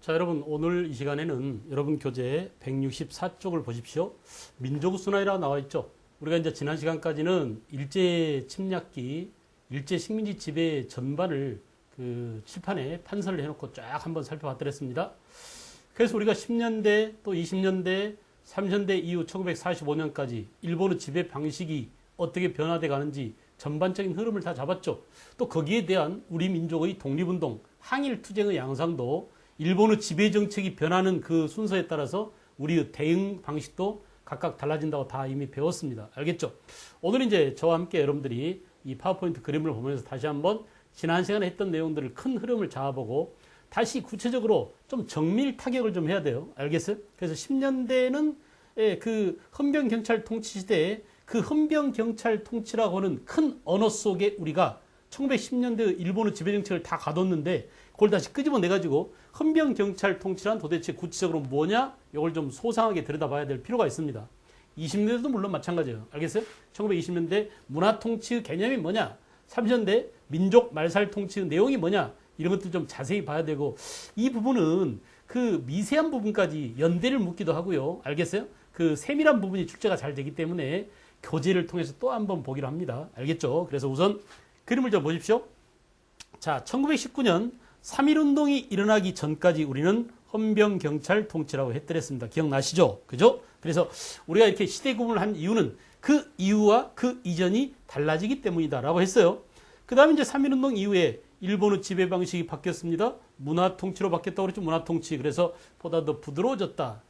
자, 여러분, 오늘 이 시간에는 여러분 교재 164쪽을 보십시오. 민족의 순환이라고 나와 있죠. 우리가 이제 지난 시간까지는 일제 침략기, 일제 식민지 지배 전반을 그 칠판에 판서를 해놓고 쫙 한번 살펴봤더랬습니다. 그래서 우리가 10년대, 또 20년대, 30년대 이후 1945년까지 일본의 지배 방식이 어떻게 변화돼 가는지 전반적인 흐름을 다 잡았죠. 또 거기에 대한 우리 민족의 독립운동, 항일투쟁의 양상도 일본의 지배정책이 변하는 그 순서에 따라서 우리의 대응 방식도 각각 달라진다고 다 이미 배웠습니다. 알겠죠? 오늘 이제 저와 함께 여러분들이 이 파워포인트 그림을 보면서 다시 한번 지난 시간에 했던 내용들을 큰 흐름을 잡아보고 다시 구체적으로 좀 정밀 타격을 좀 해야 돼요. 알겠어요? 그래서 10년대는 그 헌병경찰 통치 시대에 그 헌병경찰 통치라고 하는 큰 언어 속에 우리가 1910년대 일본의 지배정책을 다 가뒀는데 그걸 다시 끄집어내가지고 헌병경찰 통치란 도대체 구체적으로 뭐냐? 이걸 좀 소상하게 들여다봐야 될 필요가 있습니다. 20년대도 물론 마찬가지예요. 알겠어요? 1920년대 문화통치의 개념이 뭐냐? 30년대 민족 말살 통치의 내용이 뭐냐? 이런 것들 좀 자세히 봐야 되고 이 부분은 그 미세한 부분까지 연대를 묻기도 하고요. 알겠어요? 그 세밀한 부분이 출제가 잘 되기 때문에 교재를 통해서 또 한번 보기로 합니다. 알겠죠? 그래서 우선 그림을 좀 보십시오. 자, 1919년 3.1운동이 일어나기 전까지 우리는 헌병경찰 통치라고 했더랬습니다. 기억나시죠? 그죠? 그래서 우리가 이렇게 시대 구분을 한 이유는 그 이후와 그 이전이 달라지기 때문이다라고 했어요. 그 다음에 이제 3.1운동 이후에 일본의 지배 방식이 바뀌었습니다. 문화통치로 바뀌었다고 그랬죠. 문화통치. 그래서 보다 더 부드러워졌다.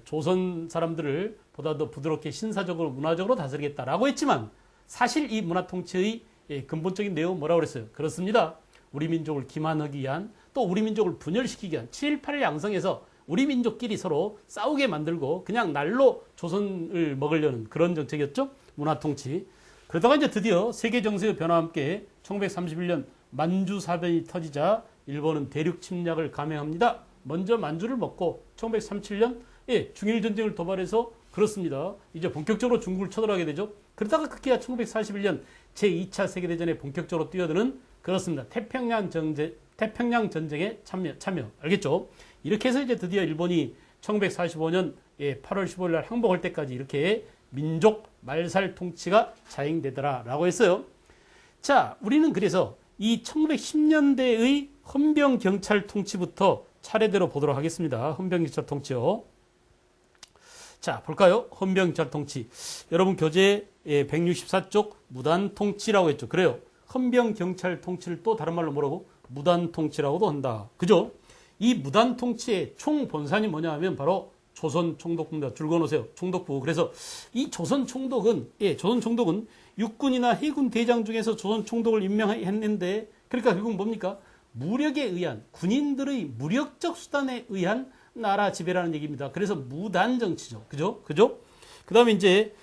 조선 사람들을 보다 더 부드럽게 신사적으로 문화적으로 다스리겠다라고 했지만 사실 이 문화통치의 근본적인 내용은 뭐라고 그랬어요? 그렇습니다. 우리 민족을 기만하기 위한 또 우리 민족을 분열시키기 위한 7.18을 양성해서 우리 민족끼리 서로 싸우게 만들고 그냥 날로 조선을 먹으려는 그런 정책이었죠. 문화통치. 그러다가 이제 드디어 세계 정세의 변화와 함께 1931년 만주 사변이 터지자 일본은 대륙 침략을 감행합니다. 먼저 만주를 먹고 1937년 중일전쟁을 도발해서 그렇습니다. 이제 본격적으로 중국을 쳐들어가게 되죠. 그러다가 급기야 1941년 제2차 세계대전에 본격적으로 뛰어드는 그렇습니다. 태평양 전쟁에 참여. 알겠죠? 이렇게 해서 이제 드디어 일본이 1945년 8월 15일 날 항복할 때까지 이렇게 민족 말살 통치가 자행되더라라고 했어요. 자, 우리는 그래서 이 1910년대의 헌병경찰 통치부터 차례대로 보도록 하겠습니다. 헌병경찰 통치요. 자, 볼까요? 헌병경찰 통치. 여러분 교재 164쪽 무단통치라고 했죠. 그래요. 헌병경찰 통치를 또 다른 말로 뭐라고? 무단통치라고도 한다. 그죠? 이 무단통치의 총본산이 뭐냐 하면 바로 조선총독부입니다. 줄 그어놓으세요. 총독부. 그래서 이 조선총독은 육군이나 해군 대장 중에서 조선총독을 임명했는데 그러니까 결국 뭡니까? 무력에 의한 군인들의 무력적 수단에 의한 나라 지배라는 얘기입니다. 그래서 무단 정치죠. 그죠? 그 다음에 이제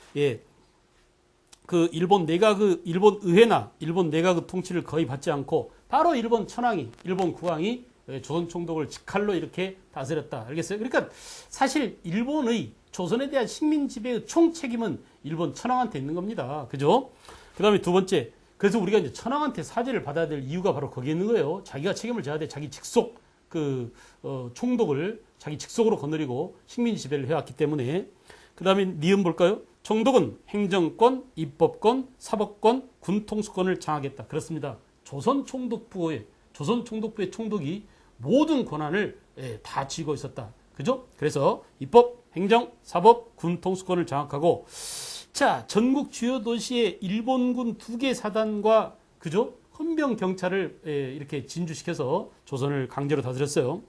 그 일본 의회나 일본 내각의 통치를 거의 받지 않고 바로 일본 천황이, 일본 국왕이 조선 총독을 직할로 이렇게 다스렸다. 알겠어요? 그러니까 사실 일본의 조선에 대한 식민 지배의 총 책임은 일본 천황한테 있는 겁니다. 그죠? 그 다음에 두 번째. 그래서 우리가 이제 천황한테 사죄를 받아야 될 이유가 바로 거기에 있는 거예요. 자기가 책임을 져야 돼. 자기 직속 총독을 자기 직속으로 거느리고 식민 지배를 해왔기 때문에. 그 다음에 니은 볼까요? 총독은 행정권, 입법권, 사법권, 군통수권을 장악했다. 그렇습니다. 조선 총독부의 총독이 모든 권한을 다 쥐고 있었다. 그죠? 그래서 입법, 행정, 사법, 군통수권을 장악하고 자, 전국 주요 도시의 일본군 2개 사단과 그죠? 헌병경찰을 이렇게 진주시켜서 조선을 강제로 다스렸어요.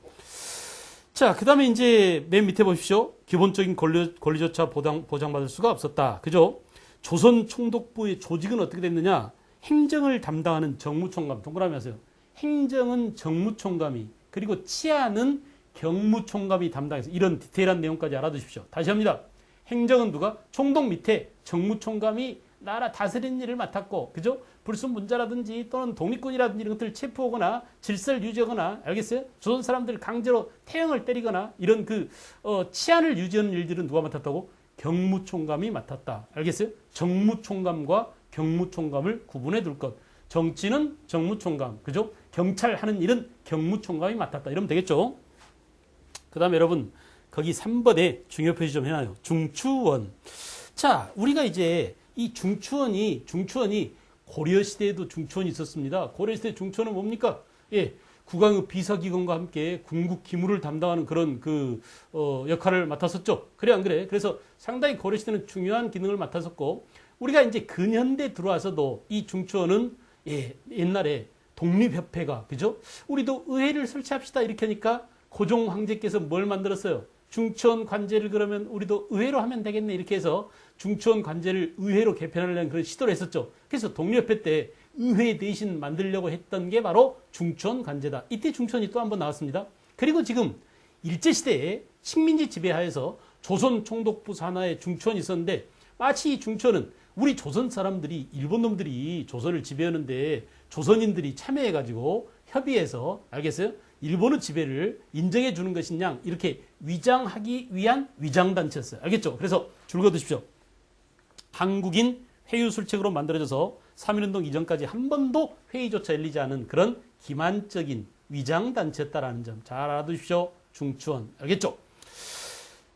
자, 그 다음에 이제 맨 밑에 보십시오. 기본적인 권리조차 보장받을 수가 없었다. 그죠? 조선 총독부의 조직은 어떻게 됐느냐? 행정을 담당하는 정무총감, 동그라미 하세요. 행정은 정무총감이, 그리고 치안은 경무총감이 담당해서 이런 디테일한 내용까지 알아두십시오. 다시 합니다. 행정은 누가? 총독 밑에 정무총감이 나라 다스리는 일을 맡았고, 그죠? 불순문자라든지 또는 독립군이라든지 이런 것들을 체포하거나 질서를 유지하거나, 알겠어요? 조선 사람들 강제로 태형을 때리거나 이런 치안을 유지하는 일들은 누가 맡았다고? 경무총감이 맡았다. 알겠어요? 정무총감과 경무총감을 구분해 둘 것. 정치는 정무총감, 그죠? 경찰 하는 일은 경무총감이 맡았다. 이러면 되겠죠? 그 다음에 여러분, 거기 3번에 중요 표시 좀 해놔요. 중추원. 자, 우리가 이제 이 중추원이 고려시대에도 중추원이 있었습니다. 고려시대 중추원은 뭡니까? 예, 국왕의 비서기관과 함께 군국 기물을 담당하는 그런 역할을 맡았었죠. 그래, 안 그래? 그래서 상당히 고려시대는 중요한 기능을 맡았었고, 우리가 이제 근현대 들어와서도 이 중추원은 예, 옛날에 독립협회가, 그죠? 우리도 의회를 설치합시다. 이렇게 하니까 고종 황제께서 뭘 만들었어요? 중추원 관제를 그러면 우리도 의회로 하면 되겠네. 이렇게 해서 중추원 관제를 의회로 개편하려는 그런 시도를 했었죠. 그래서 독립협회 때 의회 대신 만들려고 했던 게 바로 중추원 관제다. 이때 중추원이 또 한 번 나왔습니다. 그리고 지금 일제시대에 식민지 지배하에서 조선 총독부 산하에 중추원이 있었는데, 마치 이 중추원은 우리 조선 사람들이, 일본 놈들이 조선을 지배하는데 조선인들이 참여해가지고 협의해서, 알겠어요? 일본의 지배를 인정해 주는 것이냐, 이렇게 위장하기 위한 위장단체였어요. 알겠죠? 그래서 줄 그어두십시오. 한국인 회유술책으로 만들어져서 3.1운동 이전까지 한 번도 회의조차 열리지 않은 그런 기만적인 위장단체였다라는 점 잘 알아두십시오. 중추원. 알겠죠?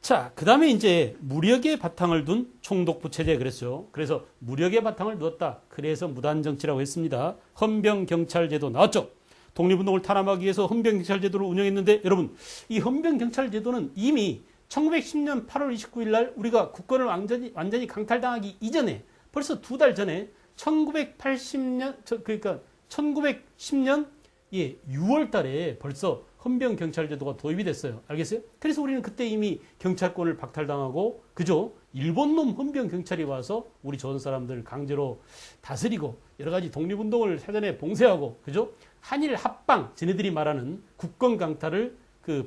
자, 그 다음에 이제 무력의 바탕을 둔 총독부 체제 그랬죠. 그래서 무력의 바탕을 두었다. 그래서 무단정치라고 했습니다. 헌병경찰제도 나왔죠. 독립운동을 탄압하기 위해서 헌병경찰제도를 운영했는데, 여러분, 이 헌병경찰제도는 이미 1910년 8월 29일 날 우리가 국권을 완전히 강탈당하기 이전에, 벌써 2달 전에 1980년, 그러니까 1910년 6월 달에 벌써 헌병경찰제도가 도입이 됐어요. 알겠어요? 그래서 우리는 그때 이미 경찰권을 박탈당하고, 그죠? 일본놈 헌병경찰이 와서 우리 조선 사람들 강제로 다스리고 여러 가지 독립운동을 사전에 봉쇄하고, 그죠? 한일 합방, 쟤네들이 말하는 국권 강탈을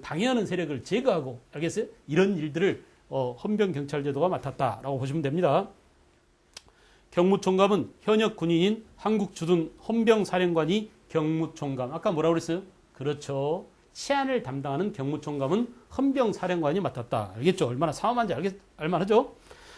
방해하는 세력을 제거하고, 알겠어요? 이런 일들을 헌병경찰제도가 맡았다라고 보시면 됩니다. 경무총감은 현역 군인인 한국 주둔 헌병사령관이 경무총감. 아까 뭐라고 그랬어요? 그렇죠. 치안을 담당하는 경무총감은 헌병사령관이 맡았다. 알겠죠? 얼마나 사엄한지 알만하죠?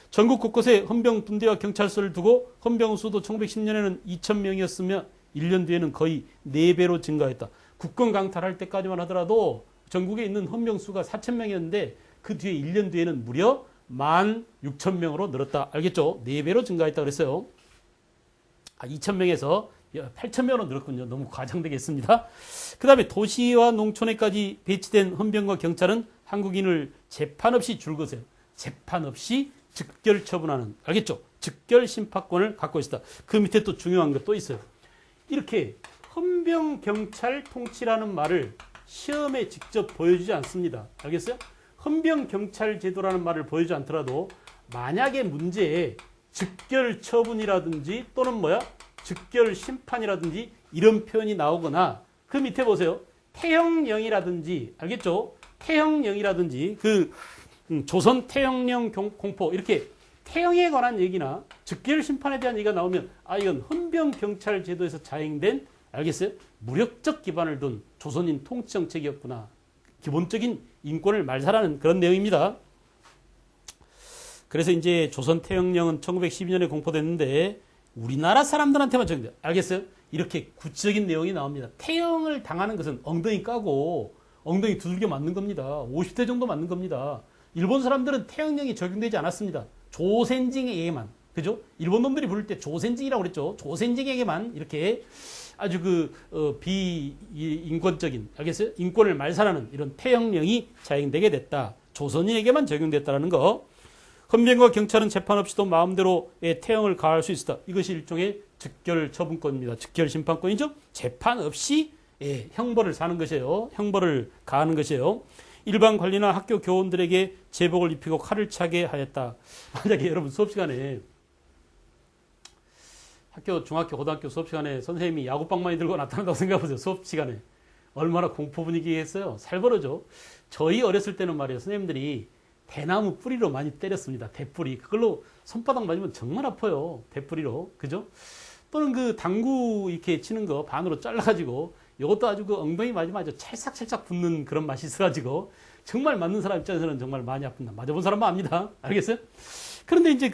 전국 곳곳에 헌병분대와 경찰서를 두고 헌병 수도 1910년에는 2,000명이었으며 1년 뒤에는 거의 4배로 증가했다. 국권 강탈할 때까지만 하더라도 전국에 있는 헌병 수가 4,000명이었는데 그 뒤에 1년 뒤에는 무려 16,000명으로 늘었다. 알겠죠? 4배로 증가했다 그랬어요. 2,000명에서 8,000명으로 늘었군요. 너무 과장되겠습니다. 그 다음에 도시와 농촌에까지 배치된 헌병과 경찰은 한국인을 재판 없이 줄거세요. 재판 없이 즉결 처분하는, 알겠죠? 즉결 심판권을 갖고 있다. 그 밑에 또 중요한 것도 있어요. 이렇게 헌병 경찰 통치라는 말을 시험에 직접 보여주지 않습니다. 알겠어요? 헌병 경찰 제도라는 말을 보여주지 않더라도 만약에 문제에 즉결 처분이라든지 또는 즉결 심판이라든지 이런 표현이 나오거나, 그 밑에 보세요. 태형령이라든지, 알겠죠? 태형령이라든지 조선 태형령 공포, 이렇게 태형에 관한 얘기나 즉결 심판에 대한 얘기가 나오면 이건 헌병 경찰 제도에서 자행된, 알겠어요? 무력적 기반을 둔 조선인 통치 정책이었구나. 기본적인 인권을 말살하는 그런 내용입니다. 그래서 이제 조선 태형령은 1912년에 공포됐는데 우리나라 사람들한테만 적용돼요. 알겠어요? 이렇게 구체적인 내용이 나옵니다. 태형을 당하는 것은 엉덩이 까고 엉덩이 두들겨 맞는 겁니다. 50대 정도 맞는 겁니다. 일본 사람들은 태형령이 적용되지 않았습니다. 조센징에게만, 그죠? 일본 놈들이 부를 때 조센징이라고 그랬죠. 조센징에게만 이렇게 아주 비인권적인, 알겠어요? 인권을 말살하는 이런 태형령이 자행되게 됐다. 조선인에게만 적용됐다는 거. 헌병과 경찰은 재판 없이도 마음대로 태형을 가할 수 있었다. 이것이 일종의 즉결 처분권입니다. 즉결 심판권이죠. 재판 없이 형벌을 사는 것이에요. 형벌을 가하는 것이에요. 일반 관리나 학교 교원들에게 제복을 입히고 칼을 차게 하였다. 만약에 여러분 수업 시간에 학교, 중학교, 고등학교 수업 시간에 선생님이 야구방망이 들고 나타난다고 생각해보세요. 수업 시간에. 얼마나 공포 분위기겠어요. 살벌하죠. 저희 어렸을 때는 말이에요. 선생님들이 대나무 뿌리로 많이 때렸습니다. 대뿌리. 그걸로 손바닥 맞으면 정말 아파요. 대뿌리로. 그죠? 또는 당구 이렇게 치는 거 반으로 잘라가지고 이것도 아주 엉덩이 맞으면 아주 찰싹찰싹 붙는 그런 맛이 있어가지고 정말 맞는 사람 입장에서는 정말 많이 아픕니다. 맞아본 사람만 압니다. 알겠어요? 그런데 이제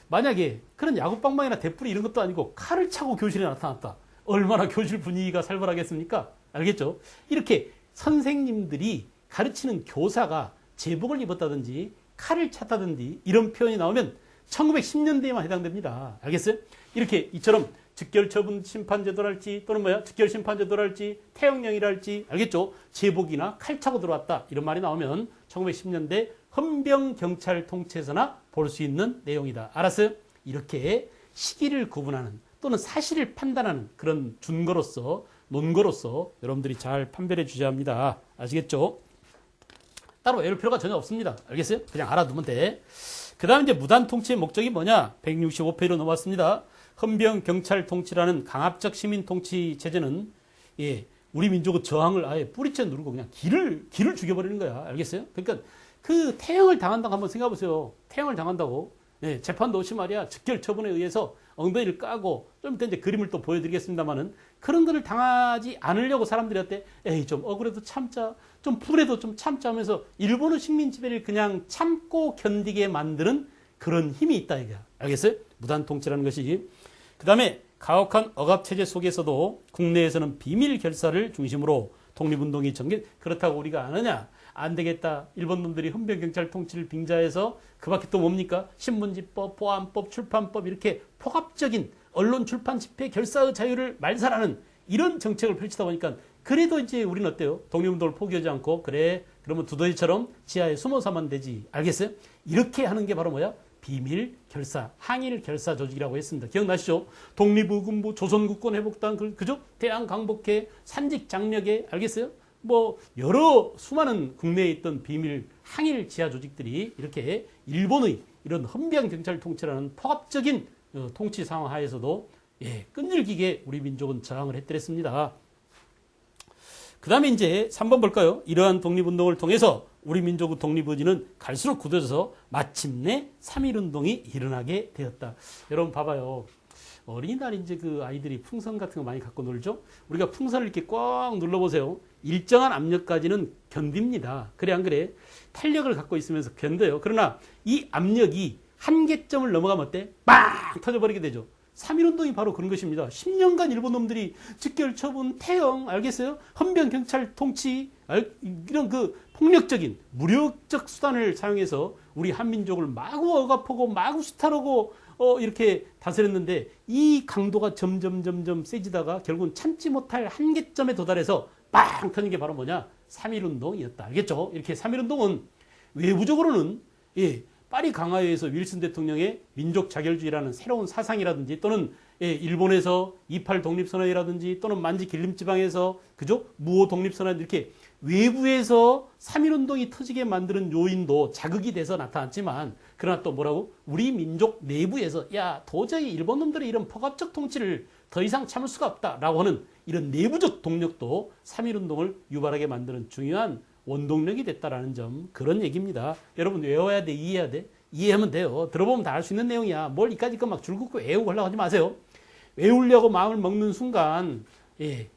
만약에 그런 야구방망이나 대뿌리 이런 것도 아니고 칼을 차고 교실에 나타났다. 얼마나 교실 분위기가 살벌하겠습니까? 알겠죠? 이렇게 선생님들이 가르치는 교사가 제복을 입었다든지 칼을 찼다든지 이런 표현이 나오면 1910년대에만 해당됩니다. 알겠어요? 이렇게 이처럼 즉결처분 심판제도랄지 또는 즉결심판제도랄지 태형령이랄지 알겠죠? 제복이나 칼 차고 들어왔다 이런 말이 나오면 1910년대 헌병경찰 통치에서나 볼 수 있는 내용이다. 알았어요? 이렇게 시기를 구분하는 또는 사실을 판단하는 그런 준거로서 논거로서 여러분들이 잘 판별해 주셔야 합니다. 아시겠죠? 따로 외울 필요가 전혀 없습니다. 알겠어요? 그냥 알아두면 돼. 그 다음 이제 무단 통치의 목적이 뭐냐? 165페이지로 넘어왔습니다. 헌병 경찰 통치라는 강압적 시민 통치 체제는 우리 민족의 저항을 아예 뿌리째 누르고 그냥 기를 죽여버리는 거야. 알겠어요? 그러니까 그 태형을 당한다고 한번 생각해 보세요. 태형을 당한다고. 재판도 없이 말이야. 즉결 처분에 의해서 엉덩이를 까고 좀 이따 이제 그림을 또 보여드리겠습니다만은 그런 거를 당하지 않으려고 사람들이 어때? 에이 좀 억울해도 참자. 좀 불해도 좀 참자 하면서 일본의 식민 지배를 그냥 참고 견디게 만드는 그런 힘이 있다 이거야. 알겠어요? 무단 통치라는 것이. 그 다음에 가혹한 억압체제 속에서도 국내에서는 비밀 결사를 중심으로 독립운동이 전개. 그렇다고 우리가 아느냐? 안 되겠다. 일본 놈들이 헌병경찰 통치를 빙자해서 그 밖에 또 뭡니까? 신문지법, 보안법, 출판법 이렇게 포괄적인 언론 출판 집회 결사의 자유를 말살하는 이런 정책을 펼치다 보니까 그래도 이제 우리는 어때요? 독립운동을 포기하지 않고 그래 그러면 두더지처럼 지하에 숨어서만 되지. 알겠어요? 이렇게 하는 게 바로 뭐야? 비밀 결사, 항일 결사 조직이라고 했습니다. 기억나시죠? 독립의군부, 조선국권회복당, 그죠? 대한강복회, 산직장려회, 알겠어요? 뭐 여러 수많은 국내에 있던 비밀 항일 지하 조직들이 이렇게 일본의 이런 헌병 경찰 통치라는 포괄적인 통치 상황 하에서도 끈질기게 우리 민족은 저항을 했더랬습니다. 그 다음에 이제 3번 볼까요? 이러한 독립운동을 통해서 우리 민족의 독립의지는 갈수록 굳어져서 마침내 3.1운동이 일어나게 되었다. 여러분 봐봐요. 어린이날 이제 그 아이들이 풍선 같은 거 많이 갖고 놀죠? 우리가 풍선을 이렇게 꽉 눌러보세요. 일정한 압력까지는 견딥니다. 그래, 안 그래? 탄력을 갖고 있으면서 견뎌요. 그러나 이 압력이 한계점을 넘어가면 어때? 빵! 터져버리게 되죠. 3.1운동이 바로 그런 것입니다. 10년간 일본 놈들이 즉결 처분, 태형, 알겠어요? 헌병 경찰 통치, 이런 그 폭력적인 무력적 수단을 사용해서 우리 한민족을 마구 억압하고 마구 수탈하고 이렇게 다스렸는데 이 강도가 점점 세지다가 결국은 참지 못할 한계점에 도달해서 빵 터진 게 바로 뭐냐? 3.1운동이었다. 알겠죠? 이렇게 3.1운동은 외부적으로는 파리 강화회에서 윌슨 대통령의 민족 자결주의라는 새로운 사상이라든지 또는 일본에서 28 독립선언이라든지 또는 만지 길림지방에서 그죠? 무호 독립선언 이렇게 외부에서 3.1운동이 터지게 만드는 요인도 자극이 돼서 나타났지만 그러나 또 뭐라고? 우리 민족 내부에서 야 도저히 일본 놈들의 이런 포괄적 통치를 더 이상 참을 수가 없다라고 하는 이런 내부적 동력도 3.1운동을 유발하게 만드는 중요한 원동력이 됐다라는 점 그런 얘기입니다. 여러분 외워야 돼? 이해해야 돼? 이해하면 돼요. 들어보면 다 알 수 있는 내용이야. 뭘 이까짓 거 막 줄긋고 외우고 하려고 하지 마세요. 외우려고 마음을 먹는 순간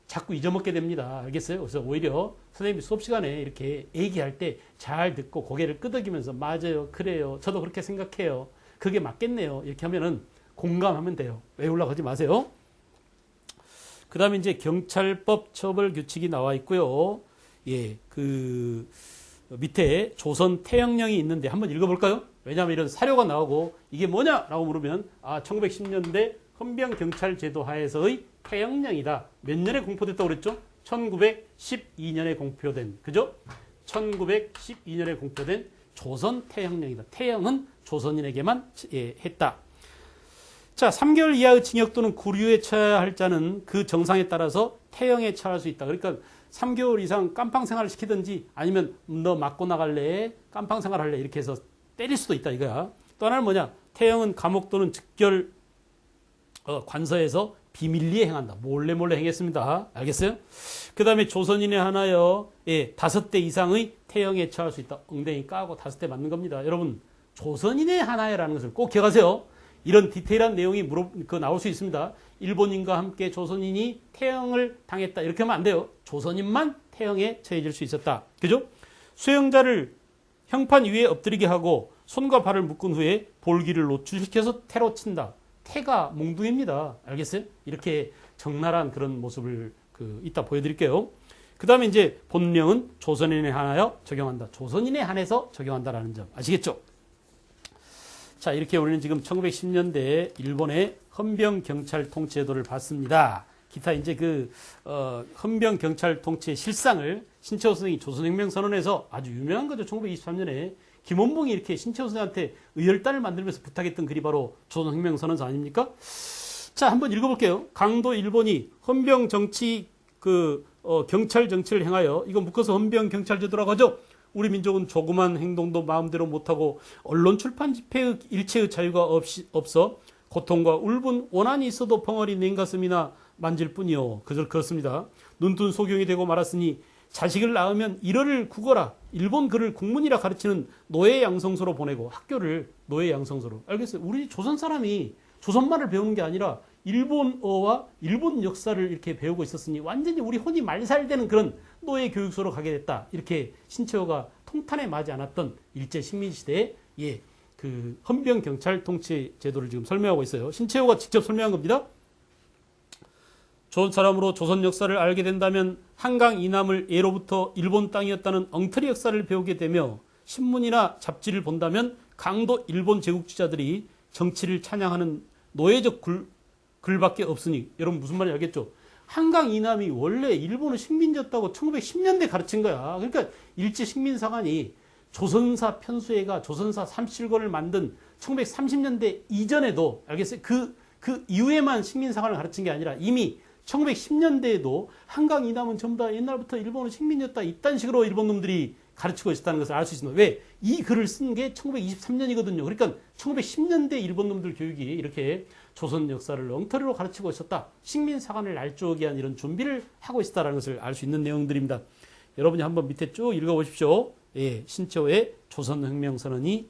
자꾸 잊어먹게 됩니다. 알겠어요? 그래서 오히려 선생님이 수업 시간에 이렇게 얘기할 때 잘 듣고 고개를 끄덕이면서 맞아요. 그래요. 저도 그렇게 생각해요. 그게 맞겠네요. 이렇게 하면은 공감하면 돼요. 외우려고 하지 마세요. 그 다음에 이제 경찰법 처벌 규칙이 나와 있고요. 그 밑에 조선 태형령이 있는데 한번 읽어볼까요? 왜냐하면 이런 사료가 나오고 이게 뭐냐라고 물으면 1910년대 헌병 경찰 제도 하에서의 태형령이다. 몇 년에 공포됐다고 그랬죠? 1912년에 공표된 그죠? 1912년에 공표된 조선 태형령이다. 태형은 조선인에게만 했다. 자, 3개월 이하의 징역 또는 구류에 처해야 할 자는 그 정상에 따라서 태형에 처할 수 있다. 그러니까 3개월 이상 깜빵 생활을 시키든지 아니면 너 맞고 나갈래? 깜빵 생활 할래? 이렇게 해서 때릴 수도 있다 이거야. 또 하나는 뭐냐? 태형은 감옥 또는 즉결 관서에서 비밀리에 행한다. 몰래 행했습니다. 알겠어요? 그 다음에 조선인에 한하여 5대 이상의 태형에 처할 수 있다. 엉덩이 까고 5대 맞는 겁니다. 여러분 조선인에 한하여라는 것을 꼭 기억하세요. 이런 디테일한 내용이 나올 수 있습니다. 일본인과 함께 조선인이 태형을 당했다. 이렇게 하면 안 돼요. 조선인만 태형에 처해질 수 있었다. 그죠? 수형자를 형판 위에 엎드리게 하고 손과 발을 묶은 후에 볼기를 노출시켜서 태로 친다. 태가 몽둥입니다. 알겠어요? 이렇게 적나라한 그런 모습을 이따 보여드릴게요. 그 다음에 이제 본령은 조선인에 한하여 적용한다. 조선인에 한해서 적용한다라는 점 아시겠죠? 자, 이렇게 우리는 지금 1910년대 일본의 헌병 경찰 통치제도를 봤습니다. 기타 이제 헌병 경찰 통치의 실상을 신채호 선생이 조선혁명선언에서 아주 유명한 거죠. 1923년에 김원봉이 이렇게 신채호 선생한테 의열단을 만들면서 부탁했던 글이 바로 조선혁명선언서 아닙니까? 자, 한번 읽어볼게요. 강도 일본이 헌병 정치 경찰 정치를 행하여, 이거 묶어서 헌병 경찰제도라고 하죠. 우리 민족은 조그만 행동도 마음대로 못하고 언론 출판 집회의 일체의 자유가 없어 고통과 울분 원한이 있어도 벙어리 냉가슴이나 만질 뿐이요. 그렇습니다. 눈뜬 소경이 되고 말았으니 자식을 낳으면 일어를 국어라, 일본 글을 국문이라 가르치는 노예 양성소로 보내고, 학교를 노예 양성소로. 알겠어요? 우리 조선 사람이 조선말을 배우는 게 아니라 일본어와 일본 역사를 이렇게 배우고 있었으니 완전히 우리 혼이 말살되는 그런 노예 교육소로 가게 됐다. 이렇게 신채호가 통탄에 맞지 않았던 일제 식민시대의 헌병 경찰 통치 제도를 지금 설명하고 있어요. 신채호가 직접 설명한 겁니다. 좋은 사람으로 조선 역사를 알게 된다면 한강 이남을 예로부터 일본 땅이었다는 엉터리 역사를 배우게 되며, 신문이나 잡지를 본다면 강도 일본 제국주의자들이 정치를 찬양하는 노예적 글밖에 없으니, 여러분 무슨 말인지 알겠죠? 한강 이남이 원래 일본은 식민지였다고 1910년대 가르친 거야. 그러니까 일제 식민사관이 조선사 편수회가 조선사 37권을 만든 1930년대 이전에도, 알겠어요? 그 이후에만 식민사관을 가르친 게 아니라 이미 1910년대에도 한강 이남은 전부 다 옛날부터 일본은 식민이었다, 이딴 식으로 일본 놈들이 가르치고 있었다는 것을 알 수 있습니다. 왜? 이 글을 쓴 게 1923년이거든요. 그러니까 1910년대 일본 놈들 교육이 이렇게 조선 역사를 엉터리로 가르치고 있었다, 식민사관을 날조하기 위한 이런 준비를 하고 있었다는 것을 알 수 있는 내용들입니다. 여러분이 한번 밑에 쭉 읽어보십시오. 예, 신채호의 조선혁명선언이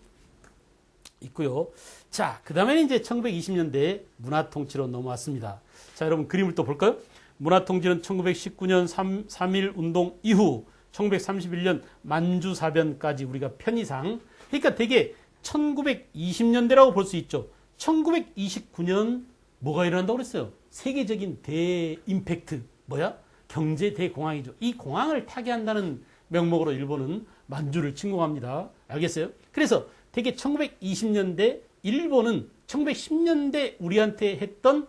있고요. 자, 그 다음에는 이제 1920년대 문화통치로 넘어왔습니다. 자, 여러분 그림을 또 볼까요? 문화통치는 1919년 3.1 운동 이후 1931년 만주사변까지 우리가 편의상, 그러니까 되게 1920년대라고 볼 수 있죠. 1929년 뭐가 일어난다고 그랬어요? 세계적인 대임팩트, 뭐야? 경제 대공황이죠. 이 공황을 타개한다는 명목으로 일본은 만주를 침공합니다. 알겠어요? 그래서 되게 1920년대 일본은 1910년대 우리한테 했던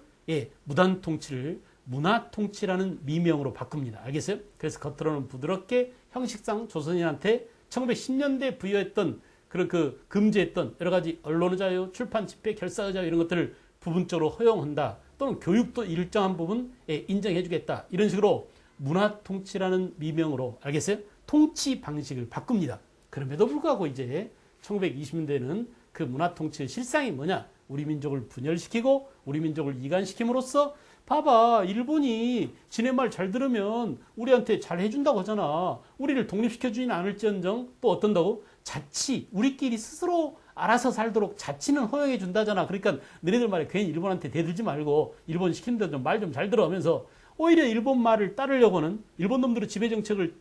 무단 통치를 문화 통치라는 미명으로 바꿉니다. 알겠어요? 그래서 겉으로는 부드럽게 형식상 조선인한테 1910년대 부여했던 그런 금지했던 여러 가지 언론의 자유, 출판 집회, 결사의 자유 이런 것들을 부분적으로 허용한다. 또는 교육도 일정한 부분 인정해주겠다. 이런 식으로 문화 통치라는 미명으로, 알겠어요? 통치 방식을 바꿉니다. 그럼에도 불구하고 이제 1920년대에는 그 문화 통치의 실상이 뭐냐? 우리 민족을 분열시키고 우리 민족을 이간시킴으로써, 봐봐, 일본이 지네 말 잘 들으면 우리한테 잘 해준다고 하잖아. 우리를 독립시켜주지는 않을지언정 또 어떤다고? 자치, 우리끼리 스스로 알아서 살도록 자치는 허용해 준다잖아. 그러니까 너희들 말에 괜히 일본한테 대들지 말고 일본 시키는 대로 좀 말 좀 잘 들어 하면서, 오히려 일본 말을 따르려고는, 일본 놈들의 지배 정책을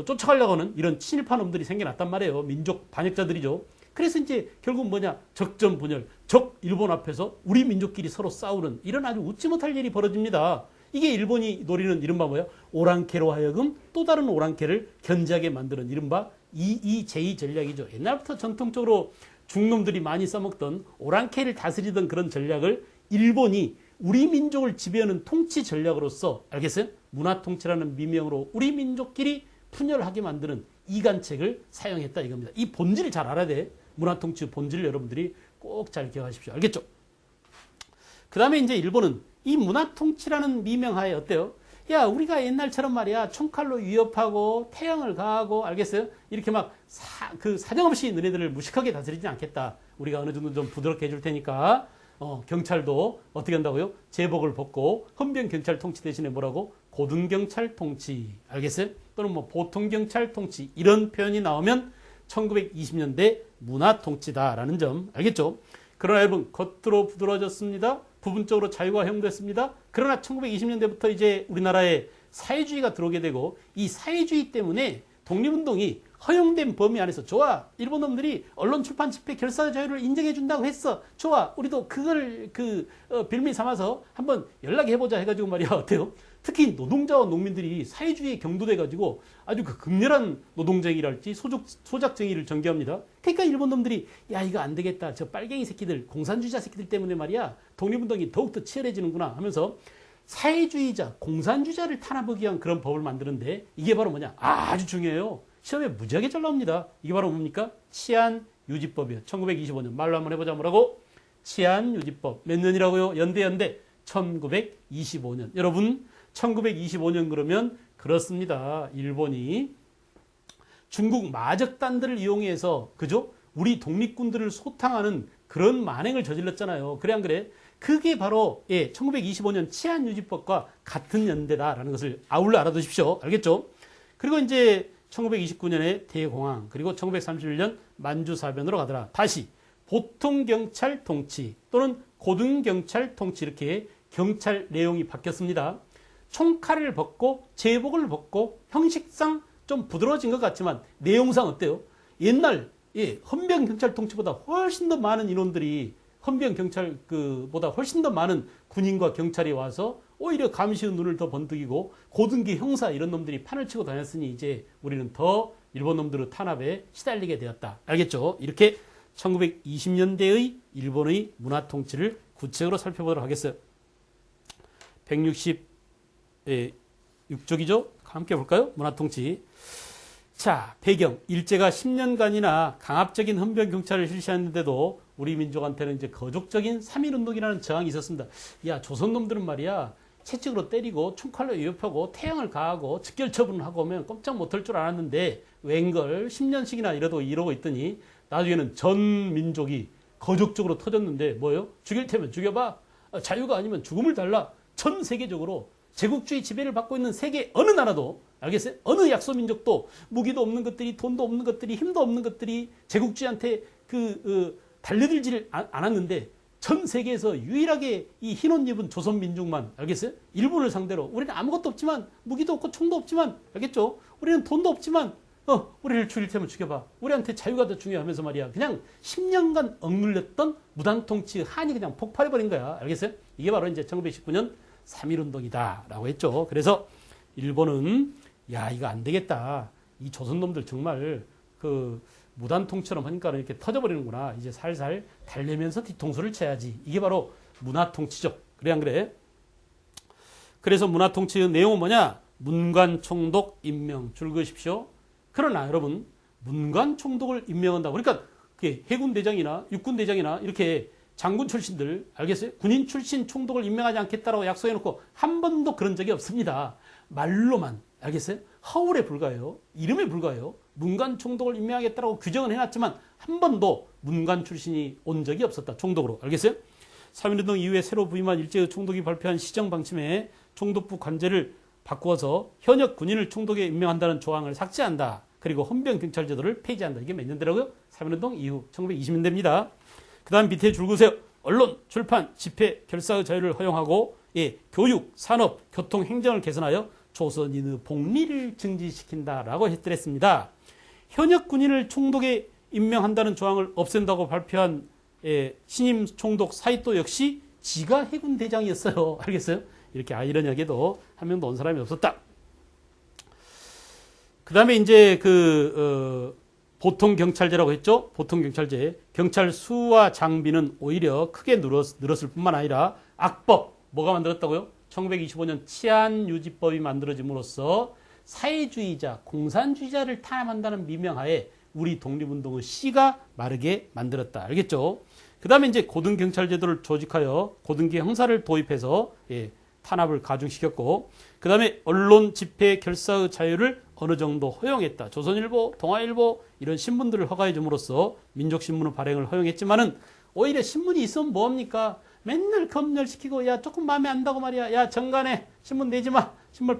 쫓아가려고는 이런 친일파 놈들이 생겨났단 말이에요. 민족 반역자들이죠. 그래서 이제 결국 뭐냐? 적전 분열, 적 일본 앞에서 우리 민족끼리 서로 싸우는 이런 아주 웃지 못할 일이 벌어집니다. 이게 일본이 노리는 이른바 뭐야? 오랑캐로 하여금 또 다른 오랑캐를 견제하게 만드는 이른바 제2 전략이죠. 옛날부터 전통적으로 중놈들이 많이 써먹던 오랑캐를 다스리던 그런 전략을 일본이 우리 민족을 지배하는 통치 전략으로서, 알겠어요? 문화 통치라는 미명으로 우리 민족끼리 분열하게 만드는 이간책을 사용했다 이겁니다. 이 본질을 잘 알아야 돼. 문화 통치 본질을 여러분들이 꼭 잘 기억하십시오. 알겠죠? 그 다음에 이제 일본은 이 문화 통치라는 미명하에 어때요? 야, 우리가 옛날처럼 말이야, 총칼로 위협하고 태형을 가하고, 알겠어요? 이렇게 막 사정없이 너네들을 무식하게 다스리지 않겠다. 우리가 어느 정도 좀 부드럽게 해줄 테니까 경찰도 어떻게 한다고요? 제복을 벗고 헌병 경찰 통치 대신에 뭐라고? 고등 경찰 통치. 알겠어요? 또는 뭐 보통 경찰 통치, 이런 표현이 나오면 1920년대 문화 통치다라는 점 알겠죠? 그러나 여러분, 겉으로 부드러워졌습니다. 부분적으로 자유가 허용됐습니다. 그러나 1920년대부터 이제 우리나라에 사회주의가 들어오게 되고, 이 사회주의 때문에 독립운동이 허용된 범위 안에서, 좋아, 일본 놈들이 언론 출판 집회 결사 자유를 인정해 준다고 했어, 좋아, 우리도 그걸 빌미 삼아서 한번 연락해보자 해가지고 말이야, 어때요? 특히 노동자와 농민들이 사회주의에 경도돼가지고 아주 그 극렬한 노동쟁의랄지 소작쟁의를 전개합니다. 그러니까 일본 놈들이 야 이거 안 되겠다. 저 빨갱이 새끼들 공산주의자 새끼들 때문에 말이야 독립운동이 더욱더 치열해지는구나 하면서 사회주의자 공산주의자를 탄압하기 위한 그런 법을 만드는데 이게 바로 뭐냐 아주 중요해요. 시험에 무지하게 잘 나옵니다. 이게 바로 뭡니까? 치안유지법이에요. 1925년 말로 한번 해보자. 뭐라고? 치안유지법. 몇 년이라고요? 연대 1925년. 여러분 1925년 그러면 그렇습니다. 일본이 중국 마적단들을 이용해서 그죠? 우리 독립군들을 소탕하는 그런 만행을 저질렀잖아요. 그래 안 그래? 그게 바로 1925년 치안유지법과 같은 연대다라는 것을 아울러 알아두십시오. 알겠죠? 그리고 이제 1929년에 대공황 그리고 1931년 만주사변으로 가더라. 다시 보통경찰 통치 또는 고등경찰 통치 이렇게 경찰 내용이 바뀌었습니다. 총칼을 벗고 제복을 벗고 형식상 좀 부드러워진 것 같지만 내용상 어때요? 옛날 헌병경찰 통치보다 훨씬 더 많은 인원들이 헌병경찰보다 훨씬 더 많은 군인과 경찰이 와서 오히려 감시의 눈을 더 번뜩이고 고등기 형사 이런 놈들이 판을 치고 다녔으니 이제 우리는 더 일본 놈들의 탄압에 시달리게 되었다. 알겠죠? 이렇게 1920년대의 일본의 문화 통치를 구체적으로 살펴보도록 하겠어요. 166쪽이죠? 함께 볼까요? 문화 통치. 자, 배경. 일제가 10년간이나 강압적인 헌병경찰을 실시했는데도 우리 민족한테는 이제 거족적인 3.1운동이라는 저항이 있었습니다. 야, 조선놈들은 말이야. 채찍으로 때리고 총칼로 위협하고 태양을 가하고 즉결처분을 하고 오면 꼼짝 못할 줄 알았는데 웬걸 10년씩이나 이러고 있더니 나중에는 전 민족이 거족적으로 터졌는데 뭐예요? 죽일 테면 죽여봐. 자유가 아니면 죽음을 달라. 전 세계적으로 제국주의 지배를 받고 있는 세계 어느 나라도 알겠어요? 어느 약소민족도 무기도 없는 것들이 돈도 없는 것들이 힘도 없는 것들이 제국주의한테 달려들지를 않았는데 전 세계에서 유일하게 이 흰옷 입은 조선민족만 알겠어요? 일본을 상대로 우리는 아무것도 없지만 무기도 없고 총도 없지만 알겠죠? 우리는 돈도 없지만 우리를 죽일 테면 죽여봐. 우리한테 자유가 더 중요하면서 말이야. 그냥 10년간 억눌렸던 무단통치의 한이 그냥 폭발해버린 거야. 알겠어요? 이게 바로 이제 1919년 3.1운동이다 라고 했죠. 그래서 일본은 야 이거 안 되겠다. 이 조선놈들 정말 무단통치처럼 하니까 이렇게 터져버리는구나. 이제 살살 달래면서 뒤통수를 쳐야지. 이게 바로 문화통치죠. 그래 안 그래? 그래서 문화통치의 내용은 뭐냐? 문관총독 임명 줄거십시오. 그러나 여러분 문관총독을 임명한다고 그러니까 해군대장이나 육군대장이나 이렇게 장군 출신들 알겠어요? 군인 출신 총독을 임명하지 않겠다라고 약속해놓고 한 번도 그런 적이 없습니다. 말로만 알겠어요? 허울에 불과해요. 이름에 불과해요. 문관 총독을 임명하겠다라고 규정은 해놨지만 한 번도 문관 출신이 온 적이 없었다. 총독으로. 알겠어요? 3.1운동 이후에 새로 부임한 일제의 총독이 발표한 시정 방침에 총독부 관제를 바꾸어서 현역 군인을 총독에 임명한다는 조항을 삭제한다. 그리고 헌병경찰 제도를 폐지한다. 이게 몇 년대라고요? 3.1운동 이후 1920년대입니다. 그 다음 밑에 줄 그으세요. 언론, 출판, 집회, 결사의 자유를 허용하고 교육, 산업, 교통, 행정을 개선하여 조선인의 복리를 증진시킨다라고 했더랬습니다. 현역 군인을 총독에 임명한다는 조항을 없앤다고 발표한 신임 총독 사이토 역시 지가 해군 대장이었어요. 알겠어요? 이렇게 아이러니하게도 한 명도 온 사람이 없었다. 그 다음에 이제 보통경찰제라고 했죠. 보통경찰제. 경찰 수와 장비는 오히려 크게 늘었을 뿐만 아니라 악법, 뭐가 만들었다고요? 1925년 치안유지법이 만들어짐으로써 사회주의자, 공산주의자를 탄압한다는 미명하에 우리 독립운동의 씨가 마르게 만들었다. 알겠죠? 그 다음에 이제 고등경찰제도를 조직하여 고등기 형사를 도입해서 탄압을 가중시켰고, 그 다음에 언론, 집회, 결사의 자유를 어느 정도 허용했다. 조선일보, 동아일보 이런 신문들을 허가해 줌으로써 민족신문의 발행을 허용했지만은 오히려 신문이 있으면 뭐합니까? 맨날 검열시키고 야 조금 마음에 안 든다고 말이야. 야 정관에 신문 내지 마. 신문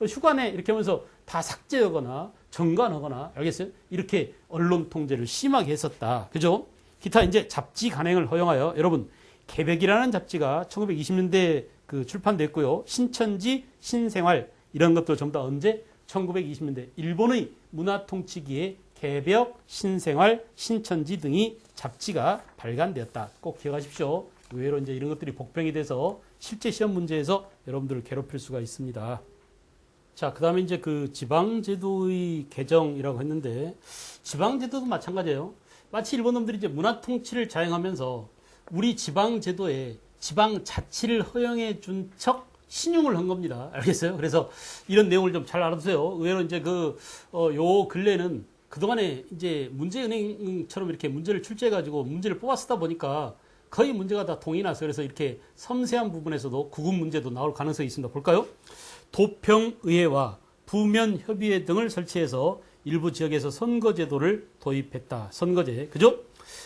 휴관에 이렇게 하면서 다 삭제하거나 정관하거나 알겠어요? 이렇게 언론 통제를 심하게 했었다. 그죠? 기타 이제 잡지 간행을 허용하여 여러분 개백이라는 잡지가 1920년대 출판됐고요. 신천지, 신생활 이런 것들 전부 다 언제? 1920년대 일본의 문화통치기에 개벽, 신생활, 신천지 등이 잡지가 발간되었다. 꼭 기억하십시오. 의외로 이제 이런 것들이 복병이 돼서 실제 시험 문제에서 여러분들을 괴롭힐 수가 있습니다. 자, 그 다음에 이제 그 지방제도의 개정이라고 했는데, 지방제도도 마찬가지예요. 마치 일본 놈들이 이제 문화통치를 자행하면서 우리 지방제도에 지방자치를 허용해 준 척 신용을 한 겁니다. 알겠어요? 그래서 이런 내용을 좀 잘 알아두세요. 의외로 이제 요 근래는 그동안에 이제 문제은행처럼 이렇게 문제를 출제해가지고 문제를 뽑아 쓰다 보니까 거의 문제가 다 동이 나서 그래서 이렇게 섬세한 부분에서도 구급 문제도 나올 가능성이 있습니다. 볼까요? 도평의회와 부면협의회 등을 설치해서 일부 지역에서 선거제도를 도입했다. 선거제. 그죠?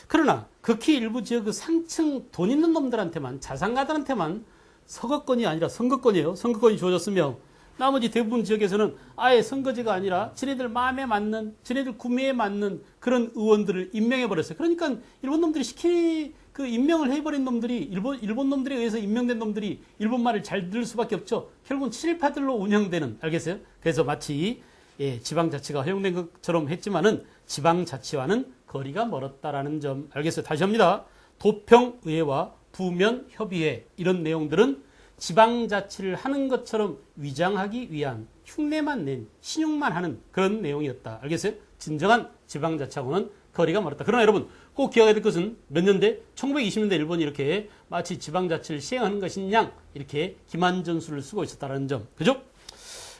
그러나 극히 일부 지역 그 상층 돈 있는 놈들한테만, 자산가들한테만 서거권이 아니라 선거권이에요. 선거권이 주어졌으며 나머지 대부분 지역에서는 아예 선거제가 아니라 지네들 마음에 맞는, 지네들 구매에 맞는 그런 의원들을 임명해버렸어요. 그러니까 일본 놈들이 그 임명을 해버린 놈들이, 일본 놈들에 의해서 임명된 놈들이 일본 말을 잘 들을 수밖에 없죠. 결국은 친일파들로 운영되는, 알겠어요? 그래서 마치, 지방자치가 허용된 것처럼 했지만은 지방자치와는 거리가 멀었다라는 점, 알겠어요? 다시 합니다. 도평의회와 부면협의회, 이런 내용들은 지방자치를 하는 것처럼 위장하기 위한 흉내만 낸, 신용만 하는 그런 내용이었다. 알겠어요? 진정한 지방자치하고는 거리가 멀었다. 그러나 여러분 꼭 기억해야 될 것은 몇 년대? 1920년대 일본이 이렇게 마치 지방자치를 시행하는 것인 양 이렇게 기만전술을 쓰고 있었다는 점. 그죠?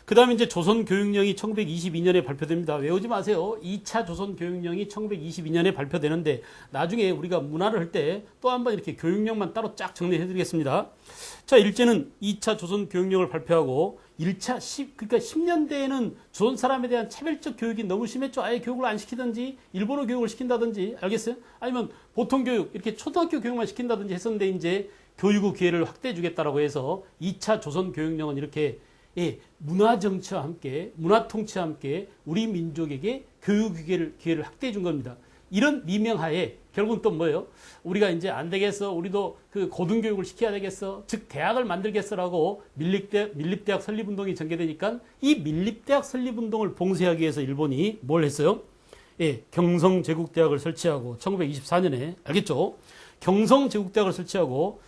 그 다음에 이제 조선교육령이 1922년에 발표됩니다. 외우지 마세요. 2차 조선교육령이 1922년에 발표되는데 나중에 우리가 문화를 할 때 또 한번 이렇게 교육령만 따로 쫙 정리해 드리겠습니다. 자, 일제는 2차 조선교육령을 발표하고 1차, 그러니까 10년대에는 조선 사람에 대한 차별적 교육이 너무 심했죠. 아예 교육을 안 시키든지 일본어 교육을 시킨다든지, 알겠어요? 아니면 보통 교육, 이렇게 초등학교 교육만 시킨다든지 했었는데 이제 교육의 기회를 확대해 주겠다라고 해서 2차 조선교육령은 이렇게 문화정치와 함께, 문화통치와 함께 우리 민족에게 교육 기회를 확대해 준 겁니다. 이런 미명하에 결국은 또 뭐예요? 우리가 이제 안 되겠어. 우리도 그 고등교육을 시켜야 되겠어. 즉, 대학을 만들겠어라고 밀립대학 설립운동이 전개되니까 이 밀립대학 설립운동을 봉쇄하기 위해서 일본이 뭘 했어요? 경성제국대학을 설치하고 1924년에, 알겠죠? 경성제국대학을 설치하고,